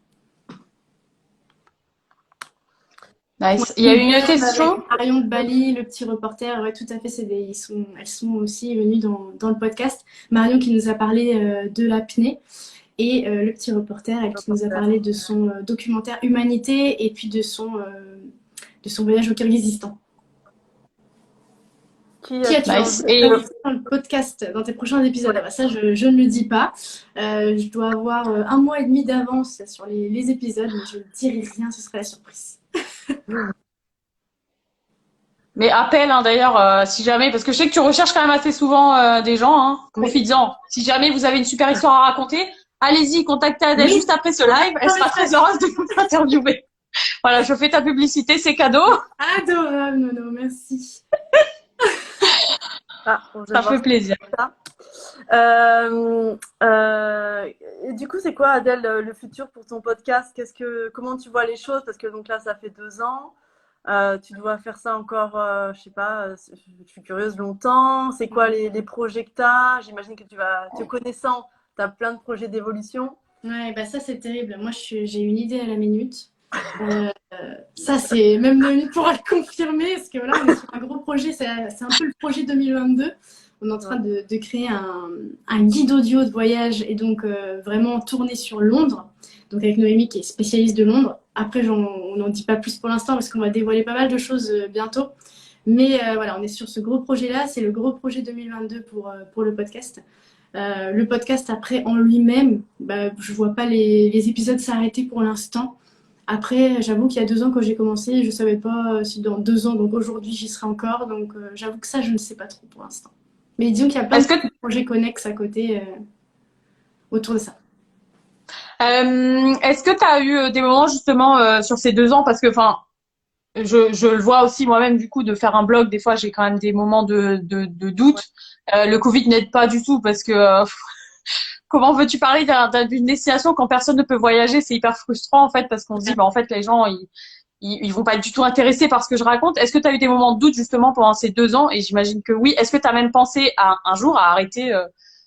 Ouais,
Nice. Il y a une
avec
question.
Marion de Bali, le petit reporter, ouais, tout à fait, elles sont aussi venues dans le podcast. Marion qui nous a parlé de l'apnée et le petit reporter, elle qui nous a parlé de son documentaire Humanité et puis de son voyage au Kirghizistan.
Qui
Qui
as-tu
as-tu
Nice.
invité dans le podcast, dans tes prochains épisodes? Ah bah ça, je ne le dis pas. Je dois avoir 1 mois et demi d'avance sur les épisodes, mais je ne dirai rien, ce serait la surprise.
Mais appelle d'ailleurs si jamais, parce que je sais que tu recherches quand même assez souvent des gens, hein,
Oui.
profites-en. Si jamais vous avez une super histoire à raconter, allez-y, contactez Adèle
Oui.
juste après ce live, elle sera très heureuse de vous interviewer. Voilà, je fais ta publicité, c'est cadeau,
Adorable, Nono, merci.
Bon, je vais
ça
voir
fait plaisir.
ça. Et du coup, c'est quoi, Adèle, le futur pour ton podcast? Comment tu vois les choses? Parce que donc là, ça fait 2 ans. Tu dois faire ça encore, je sais pas, je suis curieuse longtemps. C'est quoi les projets que tu as? J'imagine que tu vas, te connaissant, tu as plein de projets d'évolution.
Ouais, bah ça c'est terrible. Moi j'ai une idée à la minute. Ça c'est même Noémie pourra le confirmer parce que là on est sur un gros projet. C'est un peu le projet 2022. On est en train de créer un guide audio de voyage et donc vraiment tourné sur Londres. Donc avec Noémie qui est spécialiste de Londres. Après on n'en dit pas plus pour l'instant parce qu'on va dévoiler pas mal de choses bientôt. Mais voilà, on est sur ce gros projet-là. C'est le gros projet 2022 pour le podcast. Le podcast après en lui-même, bah, je vois pas les épisodes s'arrêter pour l'instant. Après, j'avoue qu'il y a 2 ans quand j'ai commencé, je savais pas si dans 2 ans, donc aujourd'hui j'y serai encore. Donc j'avoue que ça, je ne sais pas trop pour l'instant. Mais disons qu'il y a plein
Est-ce que
de projets connexes à côté autour de ça.
est-ce que tu as eu des moments justement sur ces 2 ans, parce que enfin je le vois aussi moi-même du coup de faire un blog, des fois j'ai quand même des moments de doute. Le Covid n'aide pas du tout parce que comment veux-tu parler d'une destination quand personne ne peut voyager? C'est hyper frustrant en fait parce qu'on se dit bah en fait les gens ils vont pas être du tout intéressés par ce que je raconte. Est-ce que tu as eu des moments de doute justement pendant ces 2 ans? Et j'imagine que oui. Est-ce que tu as même pensé à un jour à arrêter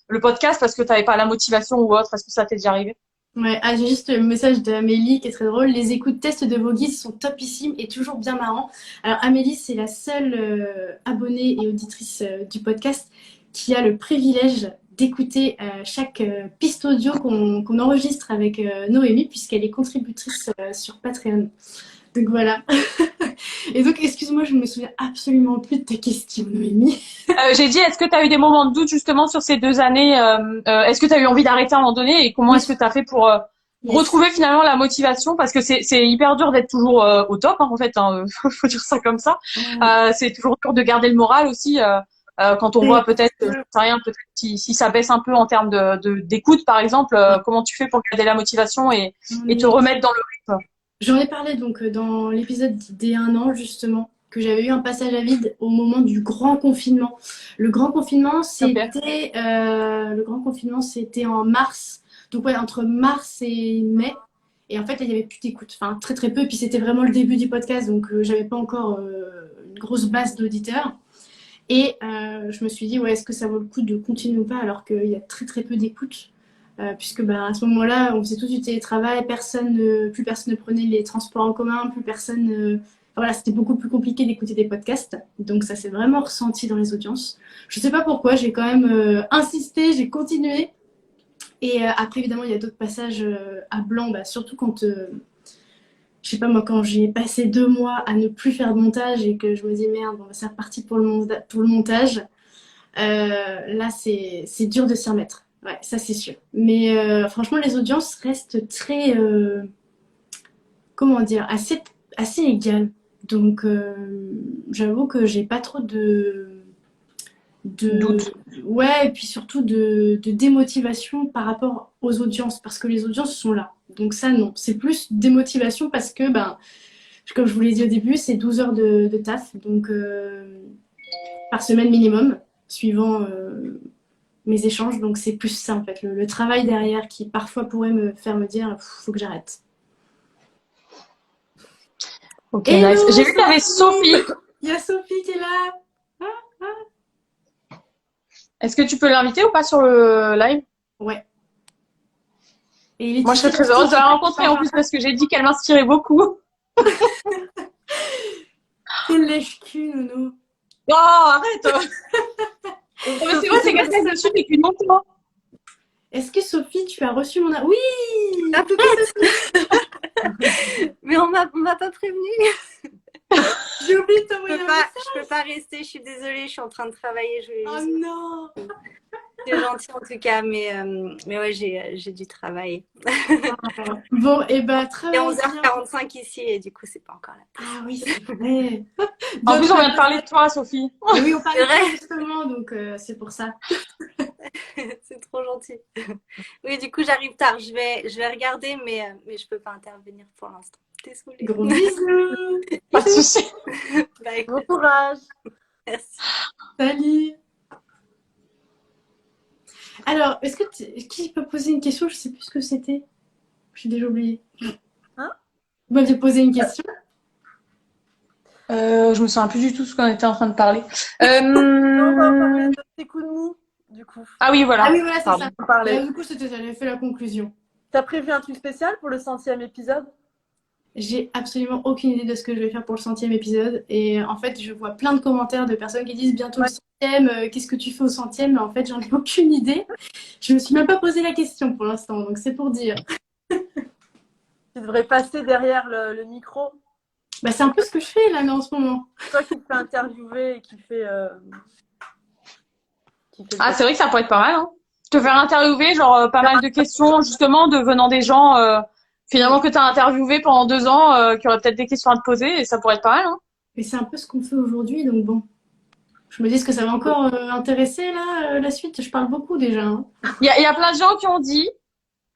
le podcast parce que tu n'avais pas la motivation ou autre? Est-ce que ça t'est déjà arrivé?
Ouais, j'ai juste le message d'Amélie qui est très drôle. Les écoutes tests de vos guides sont topissimes et toujours bien marrants. Alors Amélie, c'est la seule abonnée et auditrice du podcast qui a le privilège d'écouter chaque piste audio qu'on enregistre avec Noémie puisqu'elle est contributrice sur Patreon. Donc voilà. Et donc, excuse-moi, je ne me souviens absolument plus de ta question, Noémie.
J'ai dit, est-ce que tu as eu des moments de doute justement sur ces 2 années? Est-ce que tu as eu envie d'arrêter à un moment donné? Et comment
Oui.
est-ce que tu as fait pour
Yes.
retrouver finalement la motivation? Parce que c'est hyper dur d'être toujours au top, hein, en fait. Hein, faut dire ça comme ça. C'est toujours dur de garder le moral aussi. Quand on voit peut-être, je sais rien, peut-être si ça baisse un peu en termes d'écoute, par exemple, comment tu fais pour garder la motivation et te remettre dans le rythme?
J'en ai parlé donc dans l'épisode d'il y a 1 an justement, que j'avais eu un passage à vide au moment du grand confinement. Le grand confinement, le grand confinement, c'était en mars. Donc ouais, entre mars et mai. Et en fait, là, il n'y avait plus d'écoute. Enfin, très très peu. Et puis c'était vraiment le début du podcast, donc j'avais pas encore une grosse base d'auditeurs. Et je me suis dit, ouais, est-ce que ça vaut le coup de continuer ou pas alors qu'il y a très très peu d'écoute puisque à ce moment-là, on faisait tout du télétravail, plus personne ne prenait les transports en commun, plus personne. voilà, c'était beaucoup plus compliqué d'écouter des podcasts. Donc ça s'est vraiment ressenti dans les audiences. Je sais pas pourquoi, j'ai quand même insisté, j'ai continué. Et après, évidemment, il y a d'autres passages à blanc, bah, surtout quand, je sais pas moi, quand j'ai passé 2 mois à ne plus faire de montage et que je me dis merde, bon, bah, c'est reparti pour le montage. Là, c'est dur de s'y remettre. Ouais, ça c'est sûr. Mais franchement, les audiences restent très, comment dire, assez égales. Donc, j'avoue que j'ai pas trop
Doute.
ouais, et puis surtout de démotivation par rapport aux audiences, parce que les audiences sont là. Donc ça, non. C'est plus démotivation parce que, ben, comme je vous l'ai dit au début, c'est 12 heures de taf, donc par semaine minimum, suivant mes échanges. Donc c'est plus ça, en fait, le travail derrière qui parfois pourrait me faire me dire, faut que j'arrête.
Ok,
Hello,
nice. J'ai vu qu'il y avait Sophie.
Il y a Sophie qui est là.
Est-ce que tu peux l'inviter ou pas sur le live?
Ouais. Et
Moi, je serais très heureuse de la rencontrer en plus parce que j'ai dit qu'elle m'inspirait beaucoup.
Quel lèche-cul, Nono.
Oh, arrête! Mais c'est vrai, c'est quelqu'un que je suis depuis longtemps.
Est-ce que Sophie, tu as reçu mon... Oui!
La poupette. Mais on m'a pas prévenu.
J'ai oublié de t'envoyer un message.
Je peux pas rester, je suis désolée, je suis en train de travailler.
Oh non!
C'est gentil en tout cas, mais ouais, j'ai du travail.
Bon, et bah,
C'est
travaille bien.
11h45 ici et du coup, c'est pas encore là.
Ah oui, c'est vrai.
En plus, on vient de parler de toi, Sophie.
Mais oui, on parlait
C'est vrai.
de ça justement, donc c'est pour ça.
C'est trop gentil. Oui, du coup, j'arrive tard. Je vais regarder, mais je peux pas intervenir pour l'instant. Désolée.
Gros bisous!
Pas de souci.
Bah, écoute,
Bon courage.
merci.
Salut! Alors, est-ce que qui peut poser une question? Je sais plus ce que c'était. J'ai déjà oublié.
Hein?
Vous m'aviez posé une question?
Je me souviens plus du tout ce qu'on était en train de parler.
On va parler de tes coups de mou, du coup.
Ah oui, voilà.
Ah oui, voilà, c'est
Pardon.
ça.
On parlait.
Du coup, j'avais fait la conclusion.
T'as prévu un truc spécial pour le 100e épisode?
J'ai absolument aucune idée de ce que je vais faire pour le 100e épisode. Et en fait, je vois plein de commentaires de personnes qui disent bientôt le 100e, qu'est-ce que tu fais au 100e? Mais en fait, j'en ai aucune idée. Je me suis même pas posé la question pour l'instant, donc c'est pour dire.
Tu devrais passer derrière le micro.
Bah, c'est un peu ce que je fais là, en ce moment.
Toi qui te fais interviewer et qui fait.
Ah, c'est vrai que ça pourrait être pas mal, hein. Te faire interviewer, genre pas mal de questions, justement, venant des gens finalement que tu as interviewé pendant 2 ans, qui auraient peut-être des questions à te poser, et ça pourrait être pas mal, hein.
Mais c'est un peu ce qu'on fait aujourd'hui, donc bon. Je me dis que ça va encore intéresser là, la suite. Je parle beaucoup déjà. Hein.
Il y a plein de gens qui ont dit,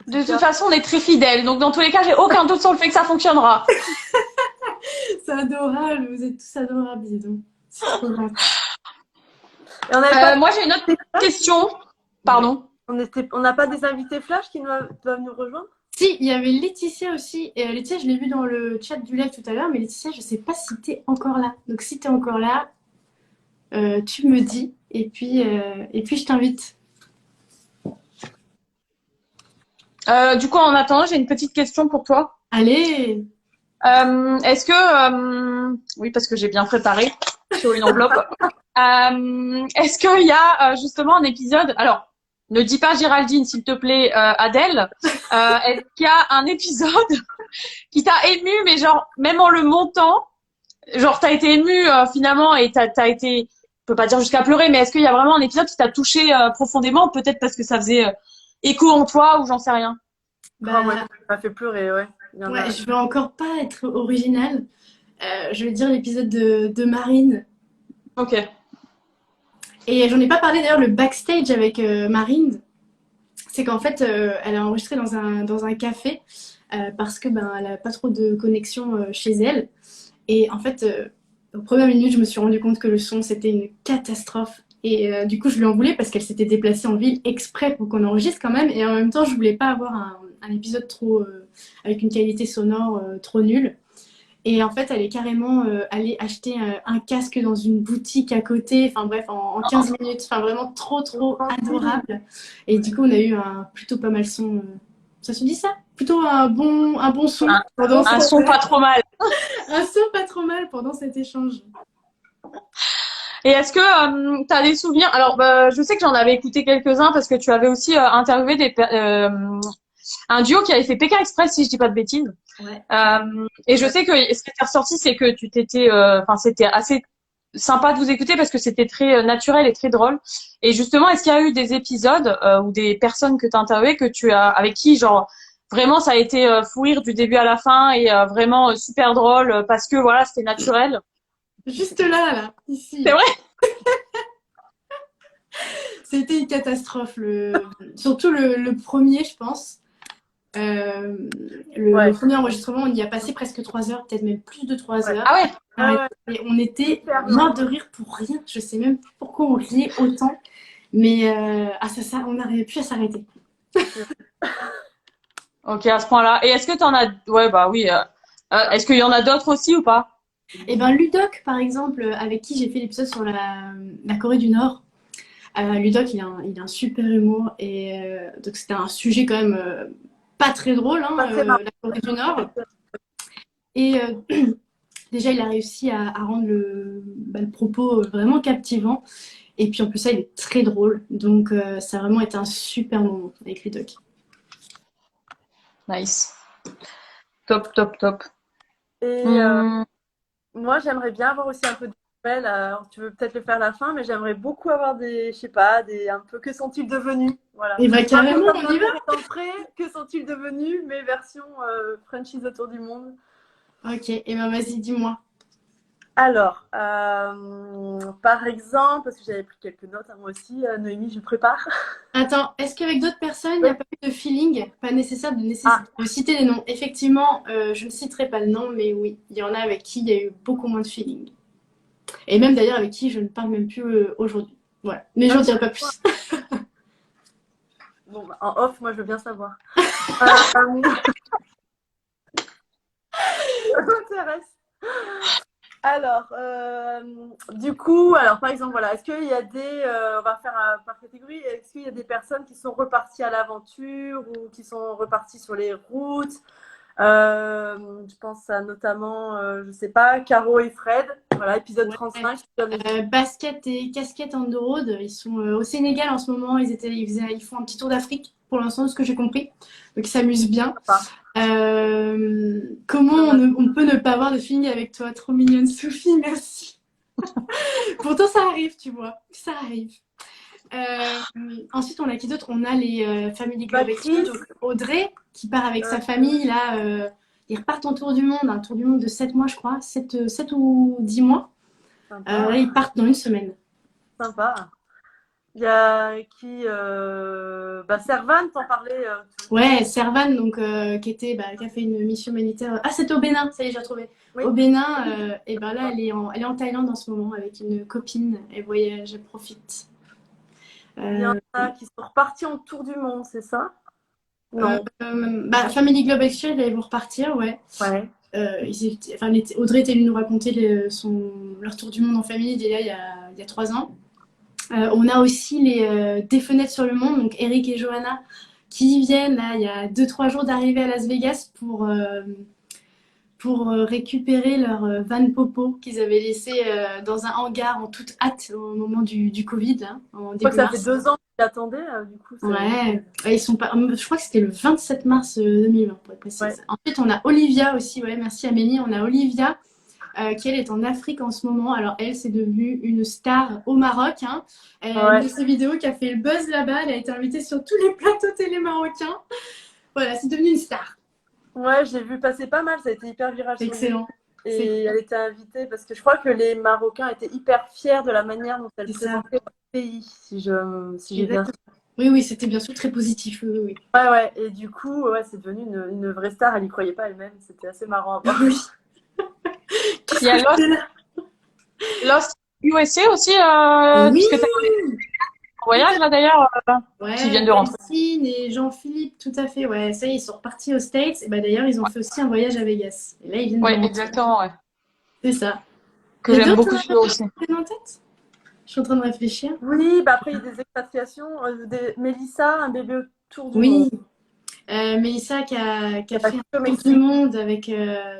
de toute façon, on est très fidèles, donc dans tous les cas, j'ai aucun doute sur le fait que ça fonctionnera.
C'est adorable, vous êtes tous adorables, dis donc. C'est trop gentil.
Et on avait pas...
Moi, j'ai une autre question. Pardon.
On n'a pas des invités flash qui doivent nous rejoindre?
Si, il y avait Laetitia aussi. Et Laetitia, je l'ai vue dans le chat du live tout à l'heure, mais Laetitia, je sais pas si t'es encore là. Donc si t'es encore là, tu me dis, et puis je t'invite.
Du coup, en attendant, j'ai une petite question pour toi.
Allez!
Est-ce que, oui, parce que j'ai bien préparé sur une enveloppe, est-ce qu'il y a justement un épisode, alors, ne dis pas Géraldine, s'il te plaît, Adèle, est-ce qu'il y a un épisode qui t'a ému, mais genre, même en le montant, genre, t'as été ému finalement et t'as été, je peux pas dire jusqu'à pleurer, mais est-ce qu'il y a vraiment un épisode qui t'a touché profondément, peut-être parce que ça faisait écho en toi ou j'en sais rien?
Bah,
ouais, ça m'a fait pleurer, ouais.
ouais, je vais encore pas être originale. Je vais dire l'épisode de Marine.
Ok.
Et j'en ai pas parlé d'ailleurs, le backstage avec Marine. C'est qu'en fait, elle a enregistré dans un café parce que elle a pas trop de connexion chez elle. Et en fait, aux premières minutes, je me suis rendu compte que le son, c'était une catastrophe. Et du coup, je lui en voulais parce qu'elle s'était déplacée en ville exprès pour qu'on enregistre quand même. Et en même temps, je voulais pas avoir un épisode trop avec une qualité sonore trop nulle. Et en fait, elle est carrément allée acheter un casque dans une boutique à côté. Enfin bref, en 15 minutes. Enfin vraiment trop adorable. Et du coup, on a eu un plutôt pas mal son. Ça se dit ça? plutôt un bon son pendant
Un son pas trop mal.
un son pas trop mal pendant cet échange.
Et est-ce que tu as des souvenirs? Alors, je sais que j'en avais écouté quelques-uns parce que tu avais aussi interviewé un duo qui avait fait Pékin Express, si je dis pas de bêtises.
Ouais.
Et je sais que ce qui était ressorti, c'est que tu t'étais, enfin, c'était assez sympa de vous écouter parce que c'était très naturel et très drôle. Et justement, est-ce qu'il y a eu des épisodes ou des personnes que tu as interviewées avec qui, genre, vraiment, ça a été fou rire du début à la fin et vraiment super drôle parce que voilà, c'était naturel.
Juste là, ici.
C'est vrai?
C'était une catastrophe. Surtout le premier, je pense. Le premier enregistrement, on y a passé presque 3 heures, peut-être même plus de 3 heures.
Ah ouais?
Et on était morts de rire pour rien. Je sais même plus pourquoi on riait autant. Mais on n'arrivait plus à s'arrêter.
Ok, à ce point-là. Et est-ce que t'en as... Ouais, bah oui. Est-ce qu'il y en a d'autres aussi ou pas?
Et ben Ludoc, par exemple, avec qui j'ai fait l'épisode sur la Corée du Nord. Ludoc, il a un super humour. Et donc, c'était un sujet quand même pas très drôle, hein, la Corée du Nord. Et déjà, il a réussi à rendre le propos vraiment captivant. Et puis en plus, ça, il est très drôle. Donc, ça a vraiment été un super moment avec Ludoc.
Nice. Top, top, top.
Et moi, j'aimerais bien avoir aussi un peu de nouvelles. Alors, tu veux peut-être le faire à la fin, mais j'aimerais beaucoup avoir je sais pas, un peu que sont-ils devenus? Voilà.
Et bah, carrément, on y va.
Que sont-ils devenus? Mes versions franchise autour du monde.
Ok, et ben vas-y, dis-moi.
Alors, par exemple, parce que j'avais pris quelques notes, hein, moi aussi, Noémie, je prépare.
Attends, est-ce qu'avec d'autres personnes, il n'y a pas eu de feeling? Pas nécessaire de citer les noms. Effectivement, je ne citerai pas le nom, mais oui, il y en a avec qui il y a eu beaucoup moins de feeling. Et même d'ailleurs avec qui je ne parle même plus aujourd'hui. Voilà, mais j'en dirai pas plus.
Bon, bah, en off, moi, je veux bien savoir. Ça m'intéresse. Alors, du coup, par exemple, voilà, est-ce qu'il y a on va faire par catégorie, est-ce qu'il y a des personnes qui sont reparties à l'aventure ou qui sont reparties sur les routes? Je pense à notamment, je sais pas, Caro et Fred, voilà, épisode 35.
Basket et casquette on the road, ils sont au Sénégal en ce moment, ils font un petit tour d'Afrique pour l'instant, de ce que j'ai compris. Donc ils s'amusent bien. Comment on peut ne pas avoir de feeling avec toi? Trop mignonne Sophie, merci. Pourtant ça arrive, tu vois, ça arrive. Ensuite, on a qui d'autre? On a les Family Globe Exchange, Audrey qui part avec sa famille. Là, ils repartent en tour du monde, un tour du monde de 7 mois, je crois, 7 ou 10 mois. Là, ils partent dans une semaine.
Sympa. Il y a qui Servan, t'en parlais.
Ouais, Servan, donc, qui a fait une mission humanitaire. Ah, c'était au Bénin, ça y est, j'ai retrouvé. Oui. Au Bénin, et ben là, elle est en Thaïlande en ce moment avec une copine. Elle voyage, elle profite.
Il y en a qui sont repartis en tour du monde, c'est ça? Non.
Family Globe Exchange, ils vont repartir, ouais.
Ouais.
Audrey était venue nous raconter leur tour du monde en famille déjà il y a 3 ans. On a aussi des fenêtres sur le monde, donc Eric et Johanna, qui viennent là, il y a 2-3 jours d'arriver à Las Vegas pour récupérer leur van Popo qu'ils avaient laissé dans un hangar en toute hâte au moment du Covid. Là, en début
ça fait 2 ans qu'ils attendaient, du coup.
Ouais, ils sont pas... je crois que c'était le 27 mars 2020 pour être précise. Ouais. Ensuite, on a Olivia aussi, ouais, merci Amélie. On a Olivia qui elle est en Afrique en ce moment. Alors elle, c'est devenue une star au Maroc. Hein. Elle a une de ses vidéos qui a fait le buzz là-bas. Elle a été invitée sur tous les plateaux télé marocains. Voilà, c'est devenu une star.
Ouais, j'ai vu passer pas mal. Ça a été hyper viral.
Excellent.
Et elle était invitée parce que je crois que les Marocains étaient hyper fiers de la manière dont elle présentait leur pays, si j'ai bien.
Oui, c'était bien sûr très positif. Oui.
Ouais. Et du coup, c'est devenu une vraie star. Elle n'y croyait pas elle-même. C'était assez marrant à voir.
Oui.
Il y a Lost USA aussi,
oui.
Parce que voyage là d'ailleurs, qui viennent de rentrer.
Christine et Jean-Philippe, tout à fait. Ouais, ça y est, ils sont repartis aux States. Et d'ailleurs, ils ont fait aussi un voyage à Vegas. Et là, ils viennent de rentrer.
Exactement, ouais.
C'est ça.
Que j'aime beaucoup suivre aussi.
En tête, je suis en train de réfléchir.
Oui, après il y a des expatriations. Mélissa, un bébé autour du monde.
Mélissa qui a fait un tour du monde avec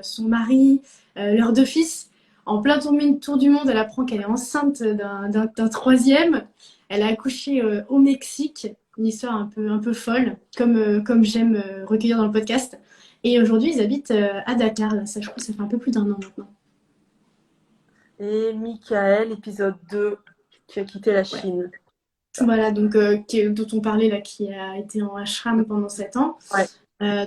son mari, leurs 2 fils. En plein tour du monde, elle apprend qu'elle est enceinte d'un troisième. Elle a accouché au Mexique, une histoire un peu folle, comme j'aime recueillir dans le podcast. Et aujourd'hui, ils habitent à Dakar. Là. Ça, je crois que ça fait un peu plus d'1 an maintenant.
Et Michael, épisode 2, qui a quitté la Chine.
Voilà, donc dont on parlait là, qui a été en ashram pendant 7 ans.
Ouais.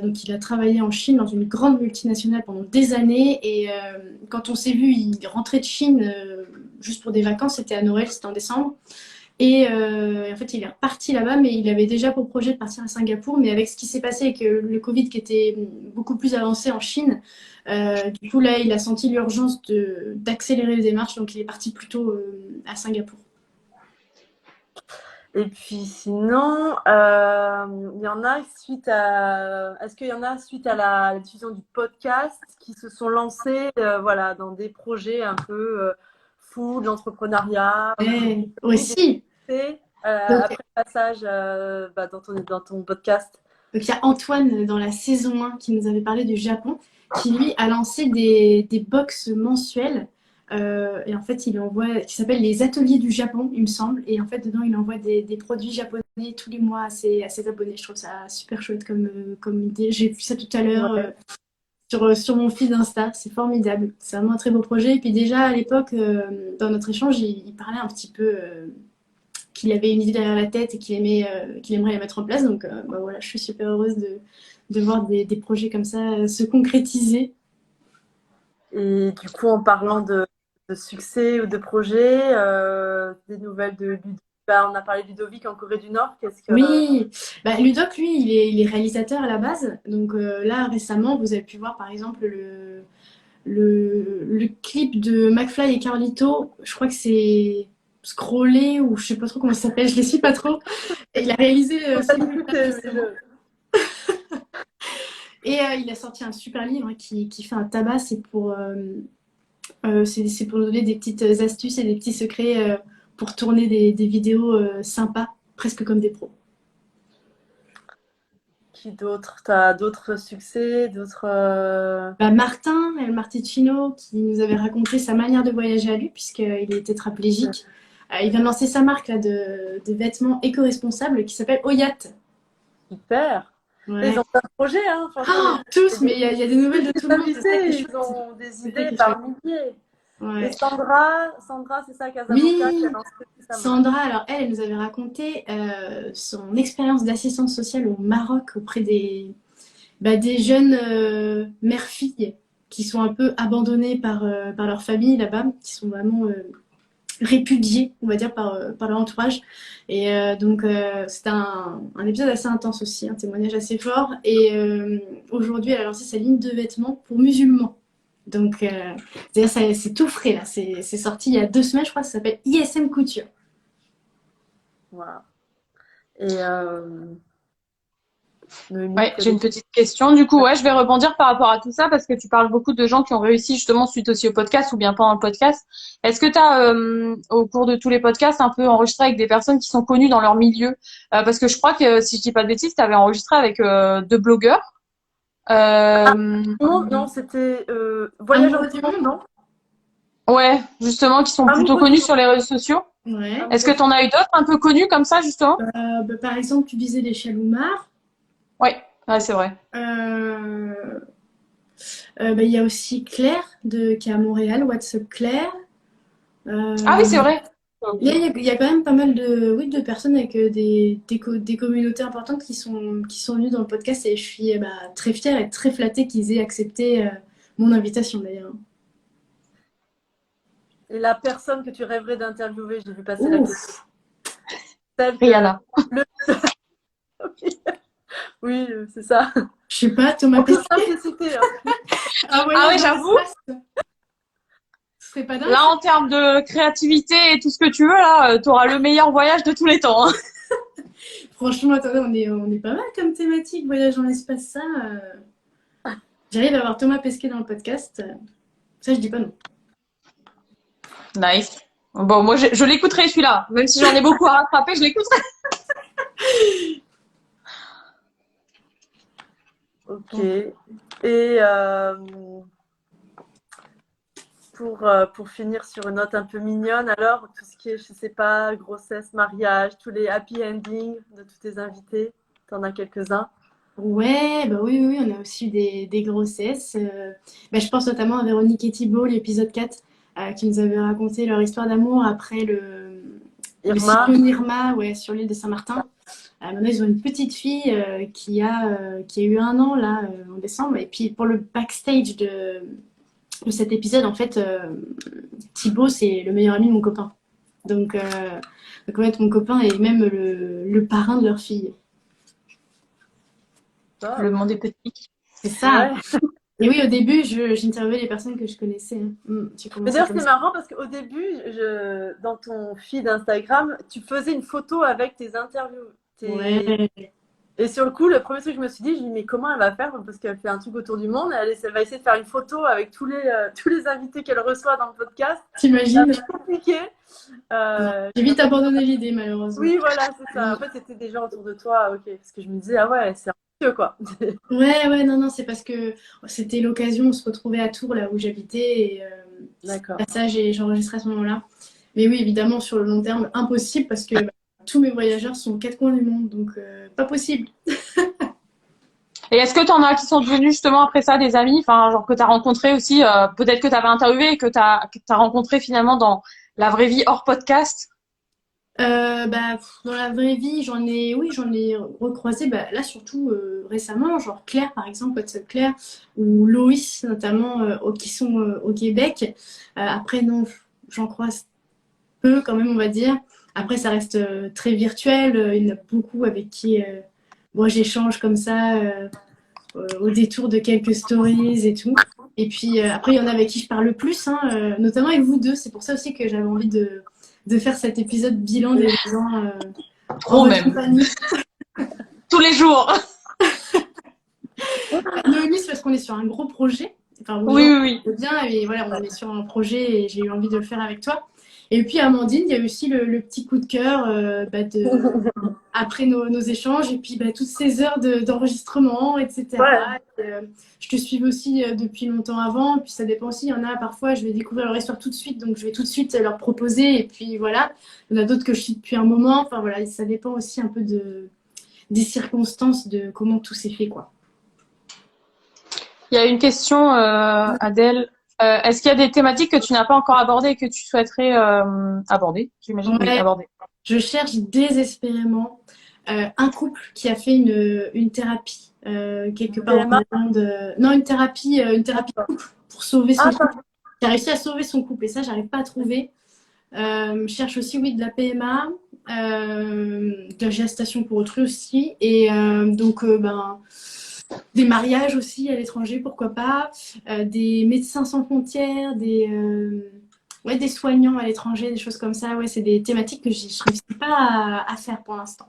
Donc il a travaillé en Chine dans une grande multinationale pendant des années et quand on s'est vu, il rentrait de Chine juste pour des vacances, c'était à Noël, c'était en décembre. Et en fait, il est reparti là-bas, mais il avait déjà pour projet de partir à Singapour. Mais avec ce qui s'est passé avec le Covid qui était beaucoup plus avancé en Chine, du coup là, il a senti l'urgence d'accélérer les démarches, donc il est parti plutôt à Singapour.
Et puis sinon, il y en a suite à. Est-ce qu'il y en a suite à la diffusion du podcast qui se sont lancés, voilà, dans des projets un peu fous, de l'entrepreneuriat,
Aussi.
après le passage dans ton podcast.
Donc il y a Antoine dans la saison 1 qui nous avait parlé du Japon, qui lui a lancé des box mensuelles. Et en fait, il envoie, qui s'appelle les ateliers du Japon, il me semble. Et en fait, dedans, il envoie des produits japonais tous les mois à ses abonnés. Je trouve ça super chouette comme idée. J'ai vu ça tout à l'heure sur mon feed Insta. C'est formidable. C'est vraiment un très beau projet. Et puis déjà, à l'époque, dans notre échange, il parlait un petit peu qu'il avait une idée derrière la tête et qu'il aimerait la mettre en place. Donc voilà, je suis super heureuse de voir des projets comme ça se concrétiser.
Et du coup, en parlant de succès ou de projets, des nouvelles de Ludovic. On a parlé de Ludovic en Corée du Nord.
Oui, Ludoc, lui, il est réalisateur à la base. Donc là, récemment, vous avez pu voir, par exemple, le clip de McFly et Carlito. Je crois que c'est Scrollé ou je sais pas trop comment ça s'appelle. Je les suis pas trop. Et il a réalisé et il a sorti un super livre qui fait un tabac. C'est pour nous donner des petites astuces et des petits secrets pour tourner des vidéos sympas, presque comme des pros.
Qui d'autres? Tu as d'autres succès, d'autres...
Martin, El Marticino, qui nous avait raconté sa manière de voyager à lui, puisqu'il est tétraplégique. Il vient de lancer sa marque là, de vêtements éco-responsables qui s'appelle Oyat.
Super.
Ouais.
Ils ont plein de projets, hein,
tous, mais il y a des nouvelles de tout le monde.
Ils ont des idées par milliers.
Ouais.
Et Sandra, c'est ça, Casablanca, qui a lancé sa
Sandra, alors elle nous avait raconté son expérience d'assistante sociale au Maroc auprès des jeunes mères-filles qui sont un peu abandonnées par leur famille là-bas, qui sont vraiment répudiées, on va dire, par leur entourage. Et donc, c'était un épisode assez intense aussi, un témoignage assez fort. Et aujourd'hui, elle a lancé sa ligne de vêtements pour musulmans. Donc, c'est tout frais, là. C'est sorti il y a 2 semaines, je crois, ça s'appelle ISM Couture.
Voilà. Et
j'ai une petite question. Du coup, je vais rebondir par rapport à tout ça parce que tu parles beaucoup de gens qui ont réussi justement suite aussi au podcast ou bien pendant le podcast. Est-ce que tu as, au cours de tous les podcasts, un peu enregistré avec des personnes qui sont connues dans leur milieu? Parce que je crois que, si je dis pas de bêtises, tu avais enregistré avec 2 blogueurs.
Non, c'était Voyage en Monde, non?
Ouais, justement, qui sont plutôt connus sur les réseaux sociaux.
Ouais.
Est-ce que tu en as eu d'autres un peu connus comme ça, justement?
Par exemple, tu disais les Chaloumars.
Ouais, c'est vrai.
Il y a aussi Claire qui est à Montréal, What's Up Claire.
Ah oui, c'est vrai.
Il y a quand même pas mal de personnes avec des communautés importantes qui sont venues dans le podcast et je suis très fière et très flattée qu'ils aient accepté mon invitation d'ailleurs.
Et la personne que tu rêverais d'interviewer, j'ai vu passer la question.
Rihanna.
Oui, c'est ça.
Je sais pas, Thomas Pesquet.
Simplicité, hein.
Ah ouais, j'avoue.
Ce serait pas dingue.
Là, en termes de créativité et tout ce que tu veux, là, t'auras le meilleur voyage de tous les temps. Hein.
Franchement, attendez, on est pas mal comme thématique, voyage dans l'espace, ça. J'arrive à avoir Thomas Pesquet dans le podcast. Ça, je dis pas non.
Nice. Bon, moi, je l'écouterai celui-là. Même si j'en ai beaucoup à rattraper, je l'écouterai.
Ok. Et pour finir sur une note un peu mignonne, alors, tout ce qui est, je sais pas, grossesse, mariage, tous les happy endings de tous tes invités, t'en as quelques-uns?
Ouais, bah oui, oui, oui, on a aussi eu des grossesses. Bah, je pense notamment à Véronique et Thibault, l'épisode 4, qui nous avaient raconté leur histoire d'amour après le
Irma?
cyclone Irma, ouais, sur l'île de Saint-Martin. Maintenant, ils ont une petite fille qui a eu 1 an là en décembre. Et puis pour le backstage de cet épisode, en fait, Thibaut, c'est le meilleur ami de mon copain. Donc en fait, mon copain est même le parrain de leur fille.
Le monde est petit.
C'est ça.
Ouais.
Et oui, au début, j'interviewais les personnes que je connaissais, hein. J'ai
Mais
commencé
d'ailleurs,
comme
c'est
ça.
marrant parce qu'au début, dans ton feed Instagram, tu faisais une photo avec tes interviews.
Ouais.
Et sur le coup, le premier truc que je me suis dit, je me dis, mais comment elle va faire? Parce qu'elle fait un truc autour du monde. Elle va essayer de faire une photo avec tous les invités qu'elle reçoit dans le podcast.
T'imagines?
C'est compliqué.
J'ai vite abandonné l'idée, malheureusement.
Oui, voilà, c'est ça. En fait, c'était des gens autour de toi. Ok. Parce que je me disais, ah ouais, c'est ambitieux, quoi.
Ouais, ouais, non, non, c'est parce que c'était l'occasion, on se retrouvait à Tours, là où j'habitais, et
D'accord.
ça, j'enregistrais à ce moment-là. Mais oui, évidemment, sur le long terme, impossible, parce que tous mes voyageurs sont aux 4 coins du monde, donc pas possible.
Et est-ce que tu en as qui sont devenus justement après ça des amis, enfin genre que tu as rencontré aussi, peut-être que tu avais interviewé et que tu as rencontré finalement dans la vraie vie hors podcast?
Dans la vraie vie, oui, j'en ai recroisé, bah, là surtout récemment, genre Claire par exemple, WhatsApp Claire, ou Loïs notamment, qui sont au Québec. Après, non, j'en croise peu quand même, on va dire. Après, ça reste très virtuel. Il y en a beaucoup avec qui moi j'échange comme ça au détour de quelques stories et tout. Et puis après, il y en a avec qui je parle le plus, hein, notamment avec vous deux. C'est pour ça aussi que j'avais envie de faire cet épisode bilan des 2 ans en
Trop
votre
même.
compagnie.
Tous les jours.
Noémie, c'est parce qu'on est sur un gros projet. Enfin, aux
Oui,
gens,
oui, oui.
bien, et voilà, on est sur un projet et j'ai eu envie de le faire avec toi. Et puis, Amandine, il y a aussi le petit coup de cœur après nos échanges et puis toutes ces heures d'enregistrement,
Ouais.
etc. Et, je te suis aussi depuis longtemps avant. Puis ça dépend aussi. Il y en a parfois, je vais découvrir leur histoire tout de suite, donc je vais tout de suite leur proposer. Et puis voilà, il y en a d'autres que je suis depuis un moment. Enfin voilà, ça dépend aussi un peu des circonstances de comment tout s'est fait, quoi.
Il y a une question, Adèle. Est-ce qu'il y a des thématiques que tu n'as pas encore abordées et que tu souhaiterais aborder? J'imagine, oui,
Ouais,
aborder.
je cherche désespérément un couple qui a fait une thérapie quelque part en
PMA?
Irlande. Non, une thérapie couple pour sauver son
Ah,
couple. Qui a réussi à sauver son couple et ça, j'arrive pas à trouver. Je cherche aussi, oui, de la PMA, de la gestation pour autrui aussi. Et des mariages aussi à l'étranger, pourquoi pas. Des médecins sans frontières, ouais, des soignants à l'étranger, des choses comme ça. Ouais, c'est des thématiques que je ne réussis pas à faire pour l'instant.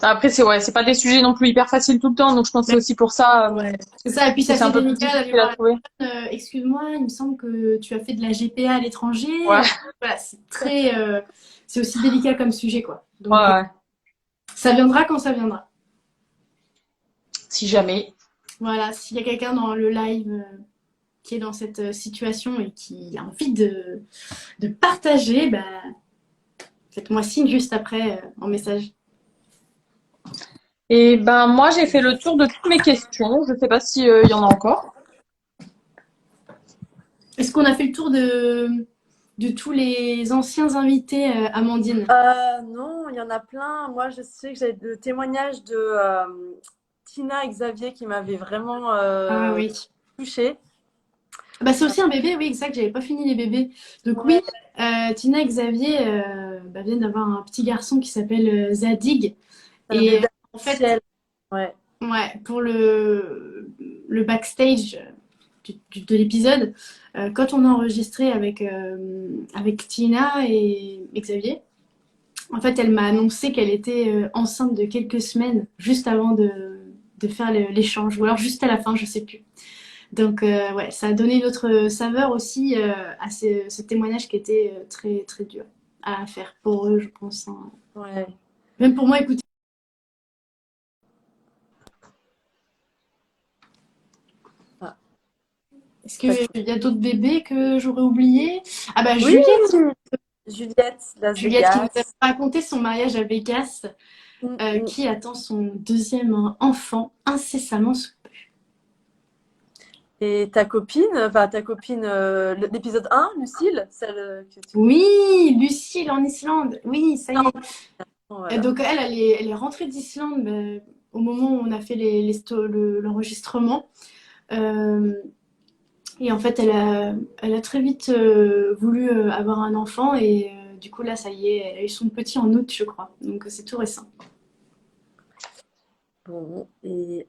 Après, c'est pas des sujets non plus hyper faciles tout le temps, donc je pense que c'est aussi pour ça
Ouais. C'est ça, et puis
que
ça
c'est un
fait
peu plus
délicat d'aller
difficile à
voir la
trouver.
personne. Excuse-moi, il me semble que tu as fait de la GPA à l'étranger.
Ouais,
Voilà, c'est aussi délicat comme sujet, quoi.
ouais,
Donc,
ouais.
ça viendra quand ça viendra.
Si jamais.
Voilà, s'il y a quelqu'un dans le live qui est dans cette situation et qui a envie de partager, faites-moi signe juste après en message.
Et ben moi, j'ai fait le tour de toutes mes questions. Je sais pas si il y en a encore.
Est-ce qu'on a fait le tour de tous les anciens invités, Amandine?
Non, il y en a plein. Moi, je sais que j'ai le témoignage de Tina et Xavier qui m'avait vraiment
Ah oui.
touchée.
C'est aussi un bébé, oui, exact, j'avais pas fini les bébés. Donc
Ouais,
oui, Tina et Xavier viennent d'avoir un petit garçon qui s'appelle Zadig.
un
Et
bébé
en fait,
artificiel. Ouais.
ouais, pour le backstage de l'épisode, quand on a enregistré avec Tina et Xavier, en fait, elle m'a annoncé qu'elle était enceinte de quelques semaines, juste avant de faire l'échange, ou alors juste à la fin, je sais plus. Donc, ouais, ça a donné une autre saveur aussi à ce témoignage qui était très, très dur à faire pour eux, je pense, hein.
Ouais.
Même pour moi, écoutez. Est-ce qu'il y a d'autres bébés que j'aurais oubliés? Ah bah
Oui,
Juliette,
Juliette, Las
Juliette qui nous a
Vegas.
raconté son mariage à Vegas,
Mm, mm.
qui attend son deuxième enfant incessamment sous.
Et ta copine, l'épisode 1, Lucille, celle que tu...
Oui, Lucille en Islande. Oui, ça y
Non,
est. Et
voilà.
donc elle est rentrée d'Islande au moment où on a fait l'enregistrement. Euh, et en fait, elle a très vite voulu avoir un enfant et du coup là, ça y est, elle a eu son petit en août, je crois. Donc c'est tout récent.
Bon, et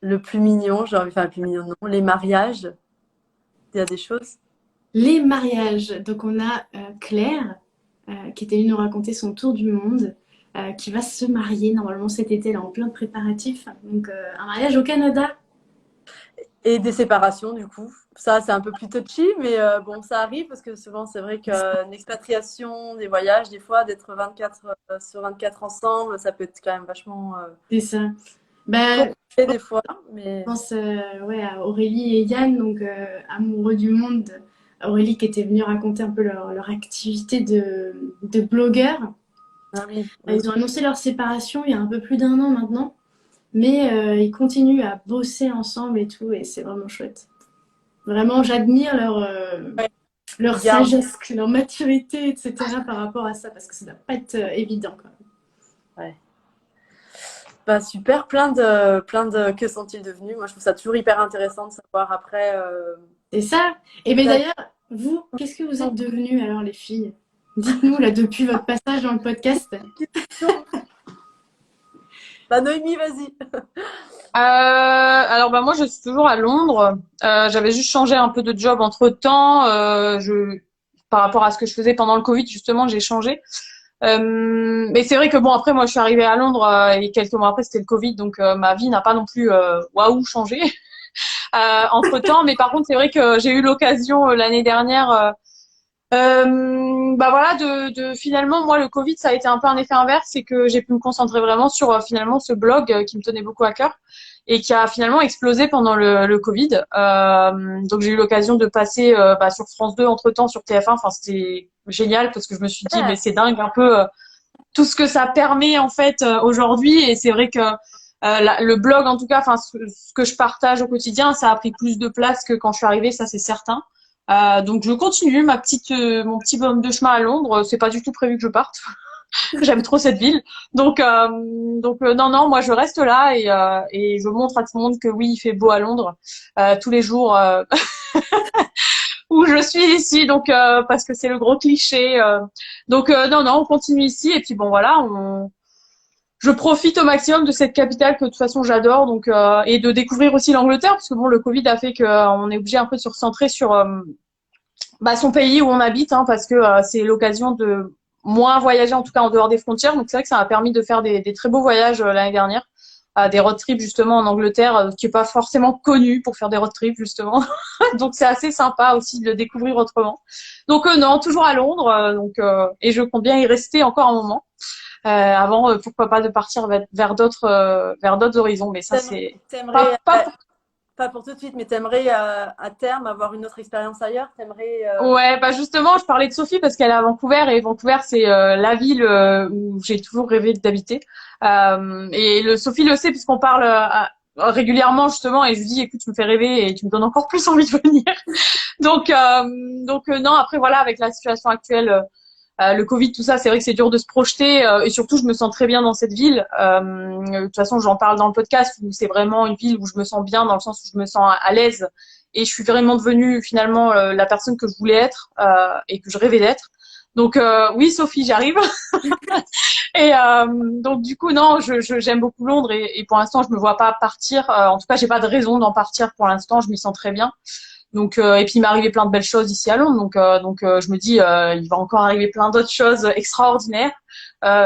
le plus mignon, j'ai envie de faire le plus mignon, non, les mariages, il y a des choses.
Les mariages. Donc on a Claire qui était venue nous raconter son tour du monde, qui va se marier normalement cet été, là en plein préparatif. Donc un mariage au Canada.
Et des séparations, du coup. Ça, c'est un peu plus touchy, mais bon, ça arrive parce que souvent, c'est vrai qu'une expatriation, des voyages, des fois, d'être 24 sur 24 ensemble, ça peut être quand même vachement
C'est ça. Bah,
compliqué des fois. Mais
pense ouais, à Aurélie et Yann, donc amoureux du monde. Aurélie qui était venue raconter un peu leur activité de blogueur.
ah oui, oui.
Ils ont annoncé leur séparation il y a un peu plus d'un an maintenant, mais ils continuent à bosser ensemble et tout, et c'est vraiment chouette. Vraiment, j'admire
Ouais,
leur
ils gardent.
sagesse, leur maturité, etc. par rapport à ça, parce que ça ne doit pas être évident. Quoi.
Ouais. Bah, super, que sont-ils devenus? Moi, je trouve ça toujours hyper intéressant de savoir après.
C'est ça. Et bien d'ailleurs, vous, qu'est-ce que vous êtes devenues alors les filles? Dites-nous là depuis votre passage dans le podcast.
Bah, Noémie, vas-y.
Alors bah moi je suis toujours à Londres. J'avais juste changé un peu de job entre temps. Par rapport à ce que je faisais pendant le Covid justement j'ai changé. Mais c'est vrai que bon après moi je suis arrivée à Londres et quelques mois après c'était le Covid donc ma vie n'a pas non plus waouh changé entre temps. Mais par contre c'est vrai que j'ai eu l'occasion l'année dernière. Bah voilà, de finalement, moi, le Covid, ça a été un peu un effet inverse, c'est que j'ai pu me concentrer vraiment sur finalement ce blog qui me tenait beaucoup à cœur et qui a finalement explosé pendant le Covid. Donc j'ai eu l'occasion de passer bah, sur France 2 entre-temps, sur TF1. Enfin, c'était génial parce que je me suis dit, mais c'est dingue un peu tout ce que ça permet en fait aujourd'hui. Et c'est vrai que le blog, en tout cas, enfin ce que je partage au quotidien, ça a pris plus de place que quand je suis arrivée, ça c'est certain. Donc je continue mon petit bonhomme de chemin à Londres. C'est pas du tout prévu que je parte. J'aime trop cette ville. Donc non non, moi je reste là et je montre à tout le monde que oui, il fait beau à Londres tous les jours où je suis ici. Donc parce que c'est le gros cliché. Donc non non, on continue ici et puis bon voilà, je profite au maximum de cette capitale que de toute façon j'adore. Donc et de découvrir aussi l'Angleterre parce que bon le Covid a fait qu'on est obligé un peu de se recentrer sur bah, son pays où on habite, hein, parce que c'est l'occasion de moins voyager, en tout cas en dehors des frontières. Donc c'est vrai que ça m'a permis de faire des très beaux voyages l'année dernière, des road trips justement en Angleterre, qui est pas forcément connu pour faire des road trips justement. Donc c'est assez sympa aussi de le découvrir autrement. Donc non, toujours à Londres, et je compte bien y rester encore un moment. Avant, pourquoi pas de partir vers d'autres horizons, mais ça c'est
T'aimerais,
pas
pas pour tout de suite, mais t'aimerais à terme avoir une autre expérience ailleurs? T'aimerais.
Ouais, bah justement, je parlais de Sophie parce qu'elle est à Vancouver et Vancouver, c'est la ville où j'ai toujours rêvé d'habiter. Et Sophie le sait puisqu'on parle régulièrement justement et je lui dis, écoute, tu me fais rêver et tu me donnes encore plus envie de venir. Donc non, après voilà, avec la situation actuelle, le Covid, tout ça, c'est vrai que c'est dur de se projeter et surtout, je me sens très bien dans cette ville. De toute façon, j'en parle dans le podcast où c'est vraiment une ville où je me sens bien dans le sens où je me sens à l'aise et je suis vraiment devenue finalement la personne que je voulais être et que je rêvais d'être. Donc oui, Sophie, j'arrive. Et donc du coup, non, j'aime beaucoup Londres et pour l'instant, je me vois pas partir. En tout cas, j'ai pas de raison d'en partir pour l'instant. Je m'y sens très bien. Donc et puis il m'est arrivé plein de belles choses ici à Londres. Donc je me dis il va encore arriver plein d'autres choses extraordinaires.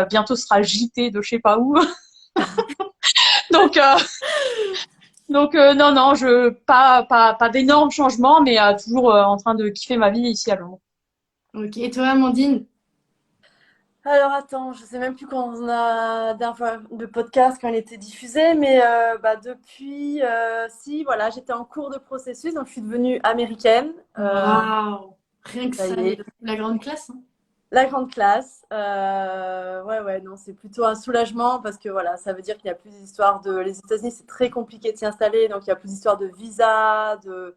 Bientôt ce sera le JT de je sais pas où. donc non non, je pas d'énormes changements, mais toujours en train de kiffer ma vie ici à Londres.
Ok, et toi, Amandine?
Alors attends, je sais même plus quand on a la dernière fois de podcast, quand il était diffusé, mais depuis, si, voilà, j'étais en cours de processus, donc je suis devenue américaine.
Waouh! Rien que
Ça
ça,
y est,
la grande classe, hein.
la grande classe. Ouais, non, c'est plutôt un soulagement parce que voilà, ça veut dire qu'il y a plus d'histoires de. Les États-Unis, c'est très compliqué de s'y installer, donc il y a plus d'histoires de visa, de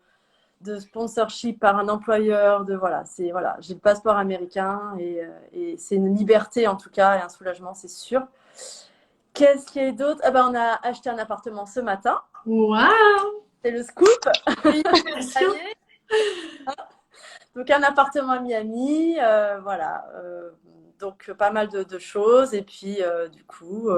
sponsorship par un employeur, de voilà, j'ai le passeport américain et c'est une liberté en tout cas et un soulagement, c'est sûr. Qu'est-ce qu'il y a d'autre? Ah ben, on a acheté un appartement ce matin.
Waouh!
C'est le scoop. Ça y
Félicitations!
est. Donc un appartement à Miami, voilà. Donc pas mal de choses et puis du coup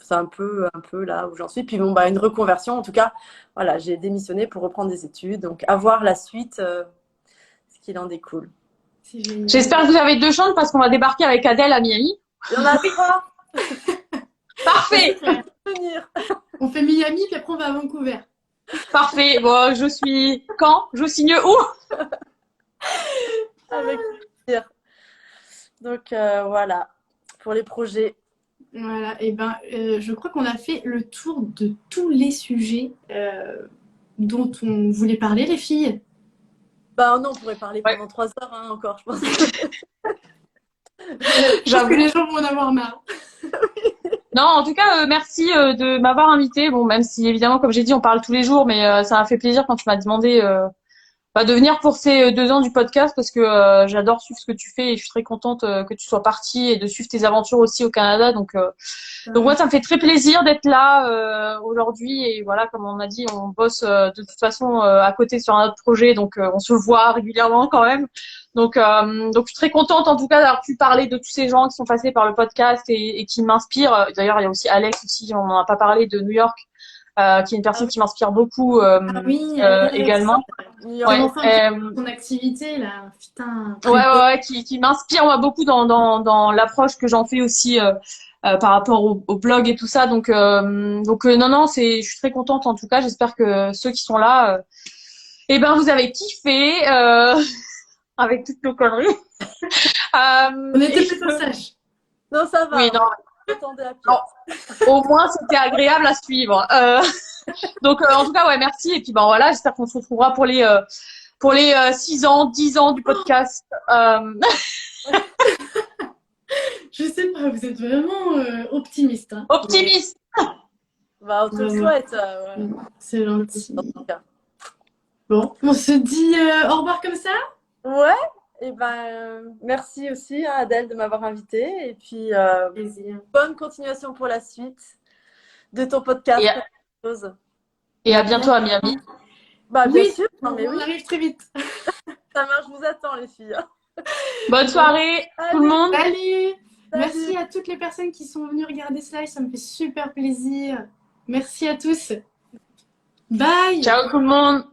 c'est un peu là où j'en suis. Puis bon bah une reconversion en tout cas. Voilà, j'ai démissionné pour reprendre des études. Donc à voir la suite, ce qu'il en découle.
C'est génial.
J'espère que vous avez 2 chances parce qu'on va débarquer avec Adèle à Miami.
Il y en a 3
Parfait,
à venir.
On fait Miami, puis après on va à Vancouver.
parfait. Bon, je suis quand? Je signe où?
Avec plaisir. Donc voilà pour les projets.
Voilà, et ben, je crois qu'on a fait le tour de tous les sujets dont on voulait parler, les filles.
Bah non, on pourrait parler
Ouais.
pendant 3 heures hein, encore, je pense.
Je pense que les gens vont en avoir marre.
Non, en tout cas, merci de m'avoir invité. Bon, même si évidemment, comme j'ai dit, on parle tous les jours, mais ça m'a fait plaisir quand tu m'as demandé de venir pour ces 2 ans du podcast parce que j'adore suivre ce que tu fais et je suis très contente que tu sois partie et de suivre tes aventures aussi au Canada. Donc moi, ça me fait très plaisir d'être là aujourd'hui et voilà, comme on a dit, on bosse de toute façon à côté sur un autre projet, donc on se voit régulièrement quand même. Donc je suis très contente en tout cas d'avoir pu parler de tous ces gens qui sont passés par le podcast et qui m'inspirent. D'ailleurs, il y a aussi Alex aussi, on n'en a pas parlé, de New York, qui est une personne qui m'inspire beaucoup
Ah oui,
également.
New York.
Ouais,
enfin un peu ton activité là, putain.
ouais, qui m'inspire moi beaucoup dans l'approche que j'en fais aussi par rapport au blog et tout ça. Donc non, je suis très contente en tout cas. J'espère que ceux qui sont là, eh ben vous avez kiffé avec toutes nos conneries.
On était plutôt sages.
Non, ça va.
Oui, non,
Attendez à
non. Au moins c'était agréable à suivre. Donc en tout cas ouais, merci et puis ben voilà, j'espère qu'on se retrouvera pour les 6 ans, 10 ans du podcast.
Je sais pas, vous êtes vraiment optimiste, hein.
Optimiste.
Bah, on te le souhaite. Ouais.
C'est gentil.
En tout cas.
Bon, on se dit au revoir comme ça?
Ouais. Et ben, merci aussi hein, Adèle de m'avoir invitée. Et puis,
Plaisir.
bonne continuation pour la suite de ton podcast.
Et à bientôt à Miami.
Bah, bien
Oui,
sûr. Non, mais
on
oui,
arrive très vite.
ça marche. Je vous attends, les filles.
Bonne soirée, tout le monde.
Salut!
Salut.
Merci à toutes les personnes qui sont venues regarder ce live, ça me fait super plaisir. Merci à tous. Bye!
Ciao tout le monde.